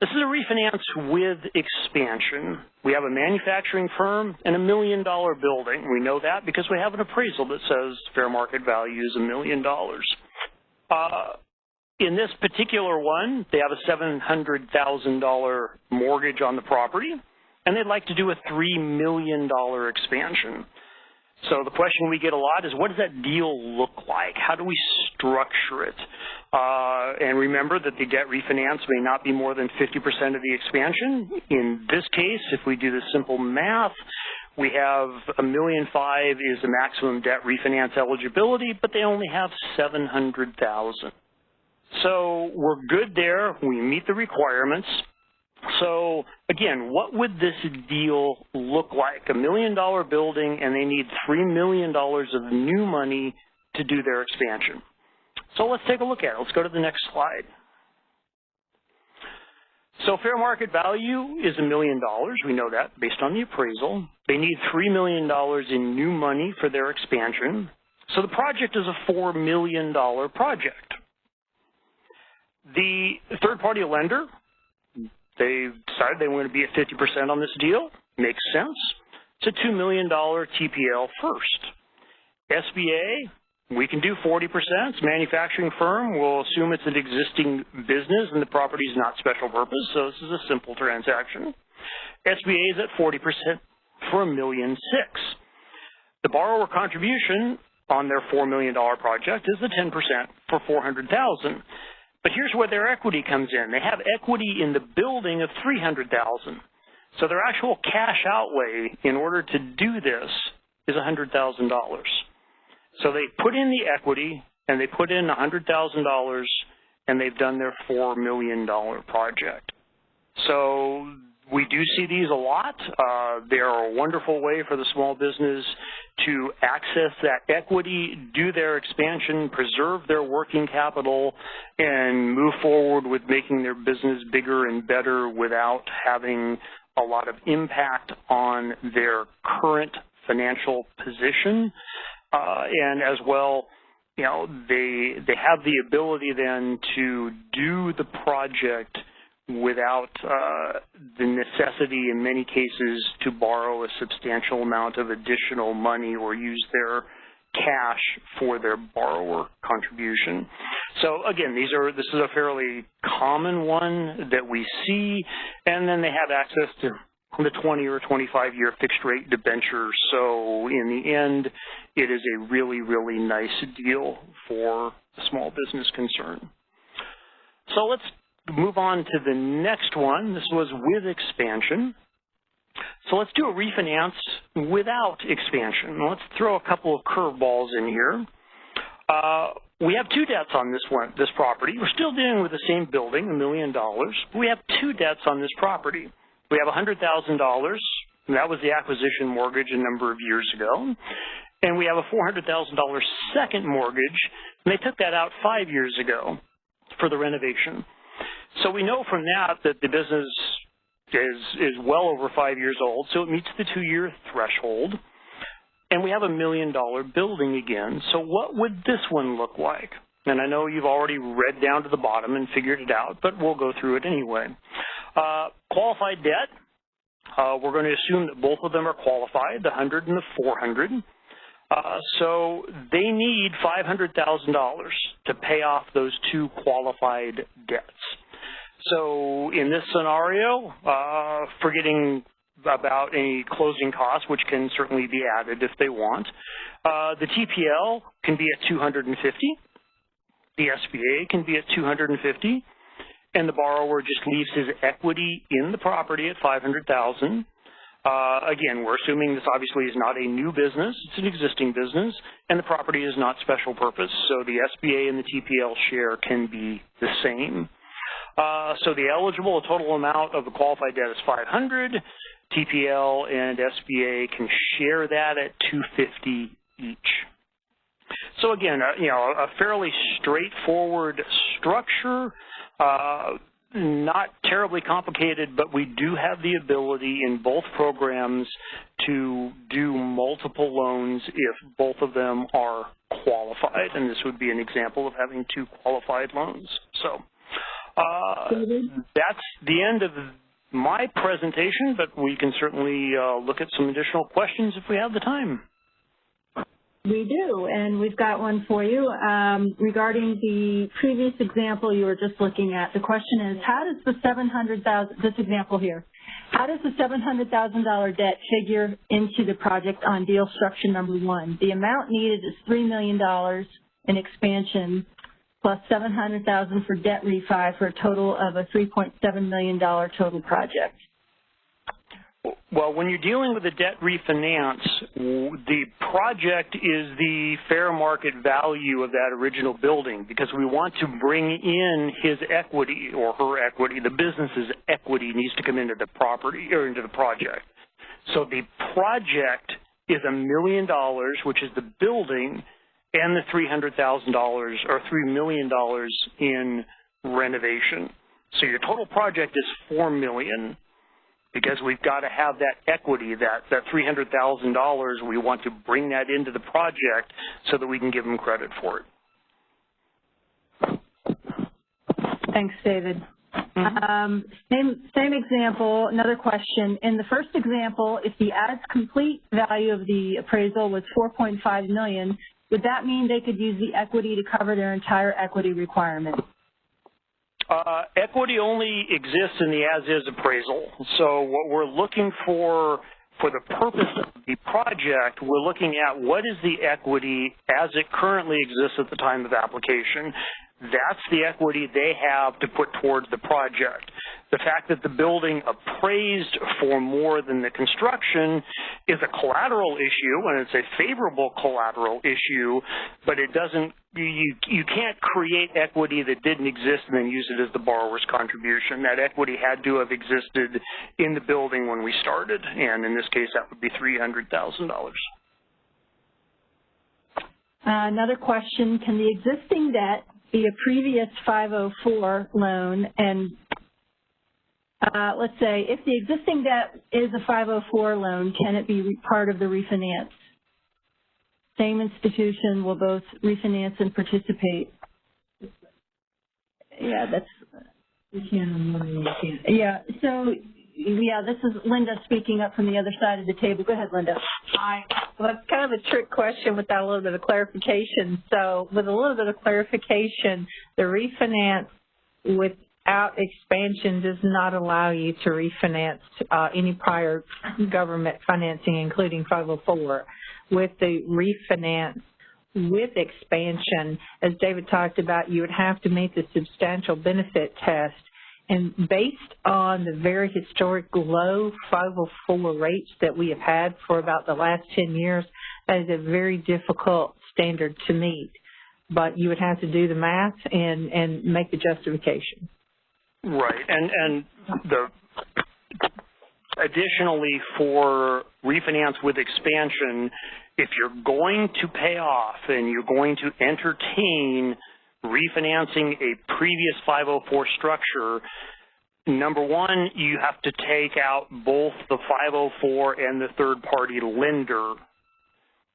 This is a refinance with expansion. We have a manufacturing firm and $1 million building. We know that because we have an appraisal that says fair market value is $1 million. In this particular one, they have a $700,000 mortgage on the property, and they'd like to do a $3 million expansion. So the question we get a lot is, what does that deal look like? How do we structure it? And remember that the debt refinance may not be more than 50% of the expansion. In this case, if we do the simple math, we have $1.5 million is the maximum debt refinance eligibility, but they only have $700,000. So we're good there. We meet the requirements. So again, what would this deal look like? $1 million building, and they need $3 million of new money to do their expansion. So let's take a look at it. Let's go to the next slide. So fair market value is $1 million. We know that based on the appraisal. They need $3 million in new money for their expansion. So the project is a $4 million project. The third-party lender, they decided they want to be at 50% on this deal. Makes sense. It's a $2 million TPL first. SBA, we can do 40%. It's a manufacturing firm. We'll assume it's an existing business and the property is not special purpose, so this is a simple transaction. SBA is at 40% for $1.6 million. The borrower contribution on their $4 million project is the 10% for $400,000. But here's where their equity comes in. They have equity in the building of $300,000. So their actual cash outlay in order to do this is $100,000. So they put in the equity and they put in $100,000 and they've done their $4 million project. So we do see these a lot. They are a wonderful way for the small business to access that equity, do their expansion, preserve their working capital, and move forward with making their business bigger and better without having a lot of impact on their current financial position. And as well, you know, they have the ability then to do the project without the necessity in many cases to borrow a substantial amount of additional money or use their cash for their borrower contribution. So again, this is a fairly common one that we see, and then they have access to the 20 or 25-year fixed rate debenture. So in the end, it is a really, really nice deal for the small business concern. So let's move on to the next one. This was with expansion. So let's do a refinance without expansion. Let's throw a couple of curveballs in here. We have two debts on this property. We're still dealing with the same building, $1 million. We have two debts on this property. We have $100,000, and that was the acquisition mortgage a number of years ago. And we have a $400,000 second mortgage, and they took that out 5 years ago for the renovation. So we know from that the business is well over 5 years old, so it meets the 2-year threshold. And we have $1 million building again. So what would this one look like? And I know you've already read down to the bottom and figured it out, but we'll go through it anyway. Qualified debt, we're going to assume that both of them are qualified, the 100 and the 400. So they need $500,000 to pay off those two qualified debts. So in this scenario, forgetting about any closing costs, which can certainly be added if they want. The TPL can be at $250. The SBA can be at $250, and the borrower just leaves his equity in the property at $500,000. Again, we're assuming this obviously is not a new business, it's an existing business, and the property is not special purpose, so the SBA and the TPL share can be the same. So the eligible total amount of the qualified debt is $500. TPL and SBA can share that at $250 each. So again, a fairly straightforward structure, not terribly complicated, but we do have the ability in both programs to do multiple loans if both of them are qualified, and this would be an example of having two qualified loans. So that's the end of my presentation, but we can certainly look at some additional questions if we have the time. We do, and we've got one for you. Regarding the previous example you were just looking at, the question is, how does the $700,000, this example here, how does the $700,000 debt figure into the project on deal structure number 1? The amount needed is $3 million in expansion plus $700,000 for debt refi for a total of a $3.7 million total project. Well, when you're dealing with a debt refinance, the project is the fair market value of that original building because we want to bring in his equity or her equity. The business's equity needs to come into the property or into the project. So the project is $1 million, which is the building, and the $300,000 or $3 million in renovation. So your total project is $4 million. Because we've got to have that equity, that $300,000, we want to bring that into the project so that we can give them credit for it. Thanks, David. Same example, another question. In the first example, if the as-complete value of the appraisal was $4.5 million, would that mean they could use the equity to cover their entire equity requirement? Equity only exists in the as-is appraisal. So what we're looking for the purpose of the project, we're looking at what is the equity as it currently exists at the time of application. That's the equity they have to put towards the project. The fact that the building appraised for more than the construction is a collateral issue, and it's a favorable collateral issue, but it doesn't, you can't create equity that didn't exist and then use it as the borrower's contribution. That equity had to have existed in the building when we started, and in this case, that would be $300,000. Another question, can the existing debt be a previous 504 loan? And let's say if the existing debt is a 504 loan, can it be part of the refinance? Same institution will both refinance and participate. Yeah, that's. Yeah, so yeah, this is Linda speaking up from the other side of the table. Go ahead, Linda. Hi. Well, that's kind of a trick question without a little bit of clarification. So with a little bit of clarification, the refinance without expansion does not allow you to refinance any prior government financing, including 504. With the refinance with expansion, as David talked about, you would have to meet the substantial benefit test. And based on the very historic low 504 rates that we have had for about the last 10 years, that is a very difficult standard to meet. But you would have to do the math and make the justification. Right, and additionally for refinance with expansion, if you're going to pay off and you're going to entertain refinancing a previous 504 structure, number one, you have to take out both the 504 and the third-party lender,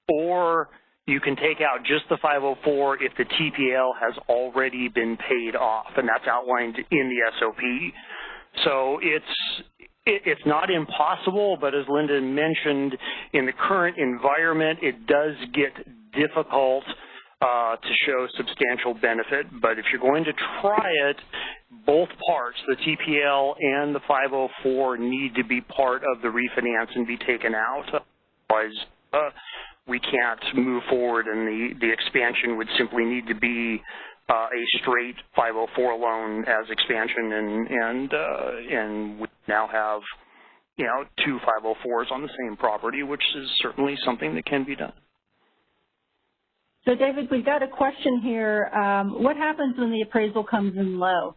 or you can take out just the 504 if the TPL has already been paid off, and that's outlined in the SOP. So it's not impossible, but as Linda mentioned, in the current environment, it does get difficult to show substantial benefit. But if you're going to try it, both parts, the TPL and the 504, need to be part of the refinance and be taken out. Otherwise, we can't move forward, and the expansion would simply need to be a straight 504 loan as expansion, and we now have, you know, 2 504s on the same property, which is certainly something that can be done. So, David, we've got a question here. What happens when the appraisal comes in low?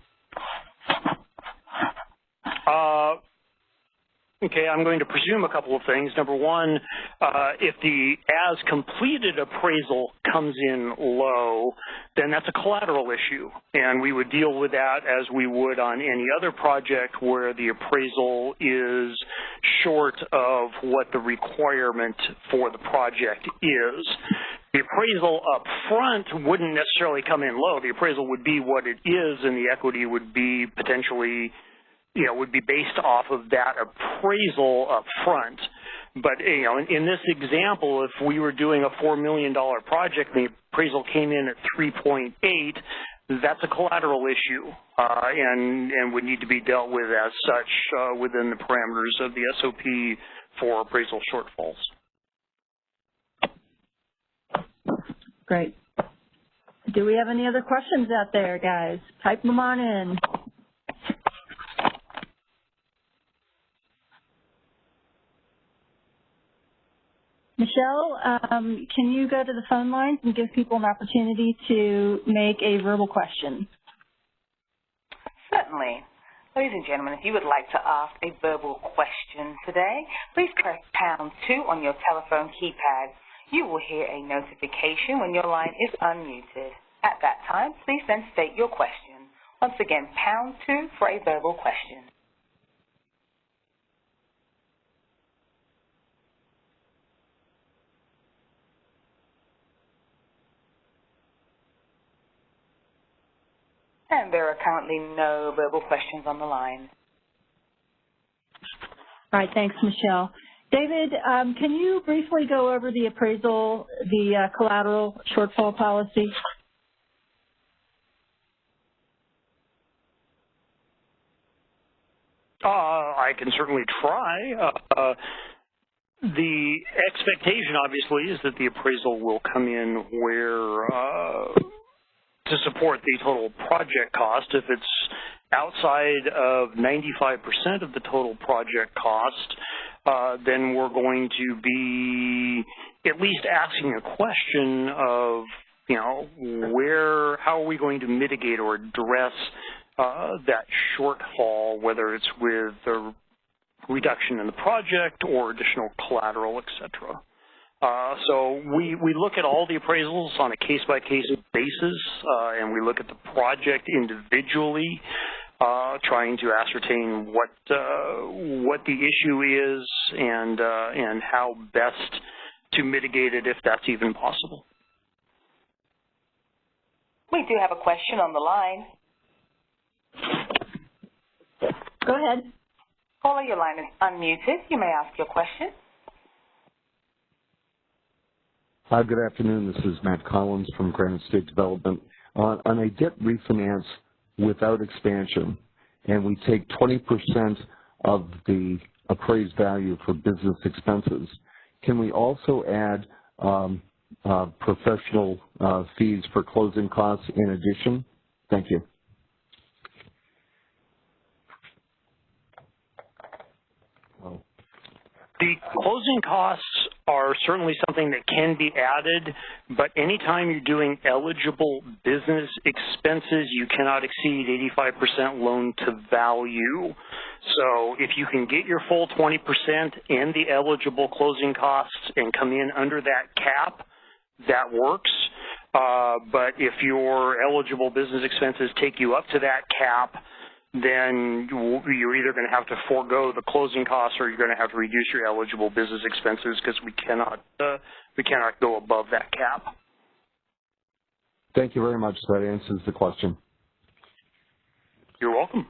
Okay, I'm going to presume a couple of things. Number one, if the as-completed appraisal comes in low, then that's a collateral issue, and we would deal with that as we would on any other project where the appraisal is short of what the requirement for the project is. The appraisal up front wouldn't necessarily come in low. The appraisal would be what it is, and the equity would be potentially, you know, would be based off of that appraisal up front. But, you know, in this example, if we were doing a $4 million project and the appraisal came in at 3.8, that's a collateral issue and would need to be dealt with as such within the parameters of the SOP for appraisal shortfalls. Great. Do we have any other questions out there, guys? Type them on in. Michelle, can you go to the phone lines and give people an opportunity to make a verbal question? Certainly. Ladies and gentlemen, if you would like to ask a verbal question today, please press #2 on your telephone keypad. You will hear a notification when your line is unmuted. At that time, please then state your question. Once again, #2 for a verbal question. And there are currently no verbal questions on the line. All right, thanks, Michelle. David, can you briefly go over the appraisal, the collateral shortfall policy? I can certainly try. The expectation, obviously, is that the appraisal will come in where to support the total project cost. If it's outside of 95% of the total project cost, then we're going to be at least asking a question of, you know, how are we going to mitigate or address that shortfall, whether it's with a reduction in the project or additional collateral, et cetera. So we look at all the appraisals on a case-by-case basis, and we look at the project individually, trying to ascertain what the issue is and how best to mitigate it if that's even possible. We do have a question on the line. Go ahead. Caller, your line is unmuted. You may ask your question. Hi, good afternoon. This is Matt Collins from Granite State Development. On a debt refinance without expansion, and we take 20% of the appraised value for business expenses, can we also add professional fees for closing costs in addition? Thank you. The closing costs are certainly something that can be added, but anytime you're doing eligible business expenses, you cannot exceed 85% loan to value. So if you can get your full 20% and the eligible closing costs and come in under that cap, that works. But if your eligible business expenses take you up to that cap, then you're either going to have to forego the closing costs or you're going to have to reduce your eligible business expenses because we cannot go above that cap. Thank you very much. That answers the question. You're welcome.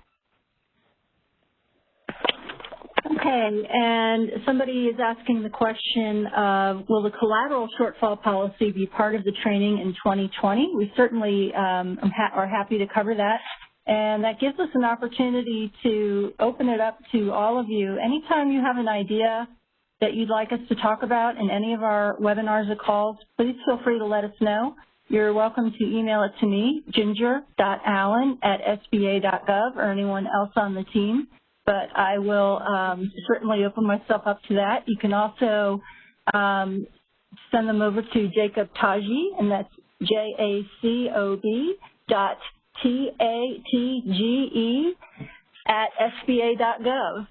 Okay, and somebody is asking the question of, will the collateral shortfall policy be part of the training in 2020? We certainly are happy to cover that And that gives us an opportunity to open it up to all of you. Anytime you have an idea that you'd like us to talk about in any of our webinars or calls, please feel free to let us know. You're welcome to email it to me, ginger.allen@sba.gov, or anyone else on the team. But I will certainly open myself up to that. You can also send them over to Jacob Taji, and that's jacob.tatge@sba.gov.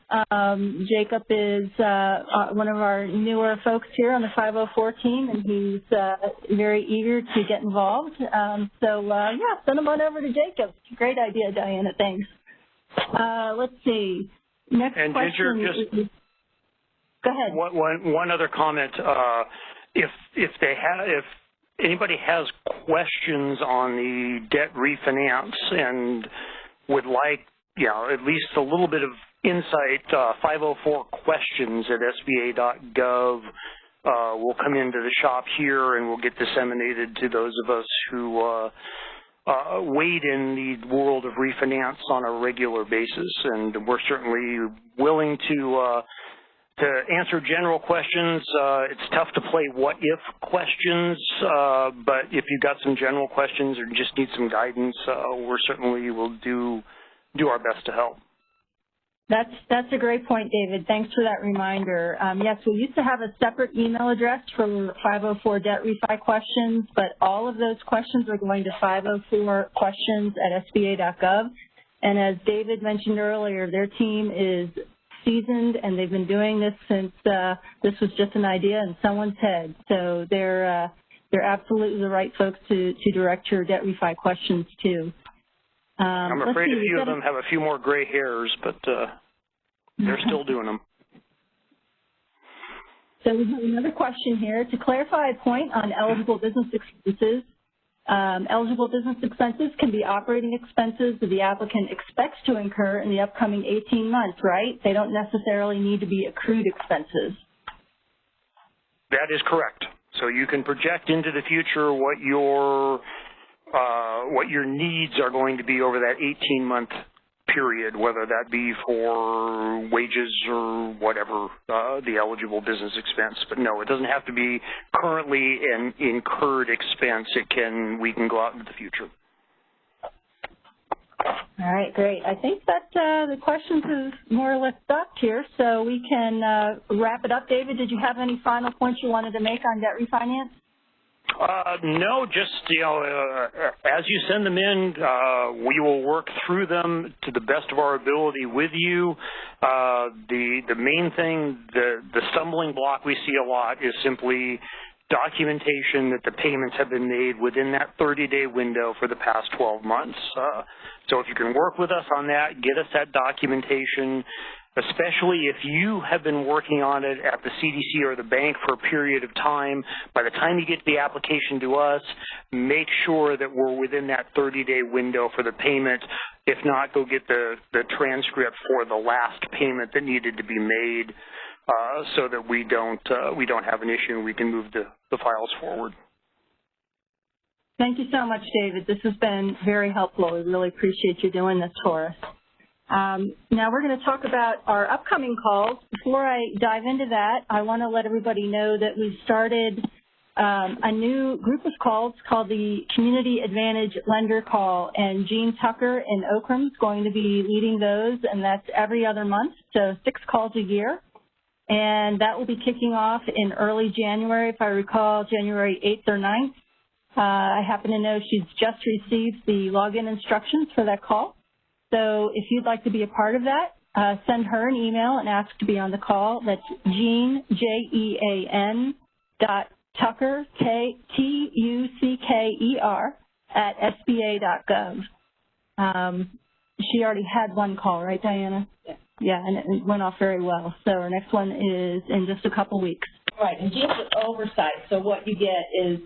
Jacob is one of our newer folks here on the 504 team, and he's very eager to get involved. Yeah, send them on over to Jacob. Great idea, Diana. Thanks. Let's see. Next and question. Ginger, go ahead. One other comment. If anybody has questions on the debt refinance and would like, at least a little bit of insight, 504 questions at SBA.gov will come into the shop here and will get disseminated to those of us who wade in the world of refinance on a regular basis. And we're certainly willing to answer general questions. It's tough to play what-if questions, but if you've got some general questions or just need some guidance, we're certainly will do our best to help. That's a great point, David. Thanks for that reminder. Yes, we used to have a separate email address for 504 debt refi questions, but all of those questions are going to 504 questions@sba.gov. And as David mentioned earlier, their team is seasoned, and they've been doing this since this was just an idea in someone's head. So they're absolutely the right folks to direct your debt refi questions to. I'm afraid a few of them have a few more gray hairs, but they're still doing them. So we have another question here. To clarify a point on eligible business expenses, eligible business expenses can be operating expenses that the applicant expects to incur in the upcoming 18 months, right? They don't necessarily need to be accrued expenses. That is correct. So you can project into the future what your needs are going to be over that 18-month period, whether that be for wages or whatever, the eligible business expense. But no, it doesn't have to be currently an incurred expense. We can go out into the future. All right, great. I think that the questions is more or less stopped here, so we can wrap it up. David, did you have any final points you wanted to make on debt refinance? No, just, as you send them in, we will work through them to the best of our ability with you. The main thing, the stumbling block we see a lot is simply documentation that the payments have been made within that 30-day window for the past 12 months. So if you can work with us on that, get us that documentation, especially if you have been working on it at the CDC or the bank for a period of time. By the time you get the application to us, make sure that we're within that 30-day window for the payment. If not, go get the transcript for the last payment that needed to be made so that we don't have an issue and we can move the files forward. Thank you so much, David. This has been very helpful. We really appreciate you doing this for us. Now we're going to talk about our upcoming calls. Before I dive into that, I want to let everybody know that we've started a new group of calls called the Community Advantage Lender Call, and Jean Tucker in Oakland is going to be leading those, and that's every other month, so 6 calls a year. And that will be kicking off in early January, if I recall, January 8th or 9th. I happen to know she's just received the login instructions for that call. So if you'd like to be a part of that, send her an email and ask to be on the call. That's Jean, Jean, Tucker, Tucker, @sba.gov. She already had one call, right, Diana? Yeah, and it went off very well. So our next one is in just a couple weeks. Right, and Jean's oversight. So what you get is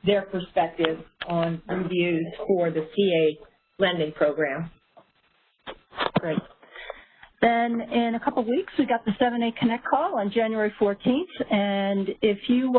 their perspective on reviews for the CA lending program. Great. Then in a couple of weeks, we got the 7A Connect call on January 14th. And if you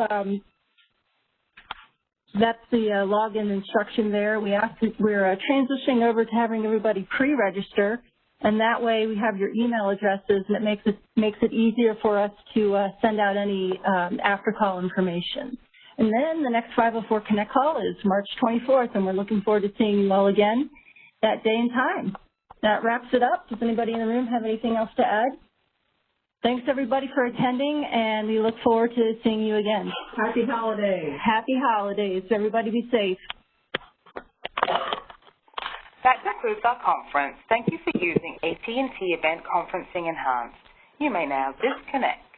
that's the login instruction there. We're transitioning over to having everybody pre-register, and that way we have your email addresses, and it makes it easier for us to send out any after-call information. And then the next 504 Connect call is March 24th, and we're looking forward to seeing you all again that day and time. That wraps it up. Does anybody in the room have anything else to add? Thanks, everybody, for attending, and we look forward to seeing you again. Happy holidays. Happy holidays. Everybody be safe. That concludes our conference. Thank you for using AT&T Event Conferencing Enhanced. You may now disconnect.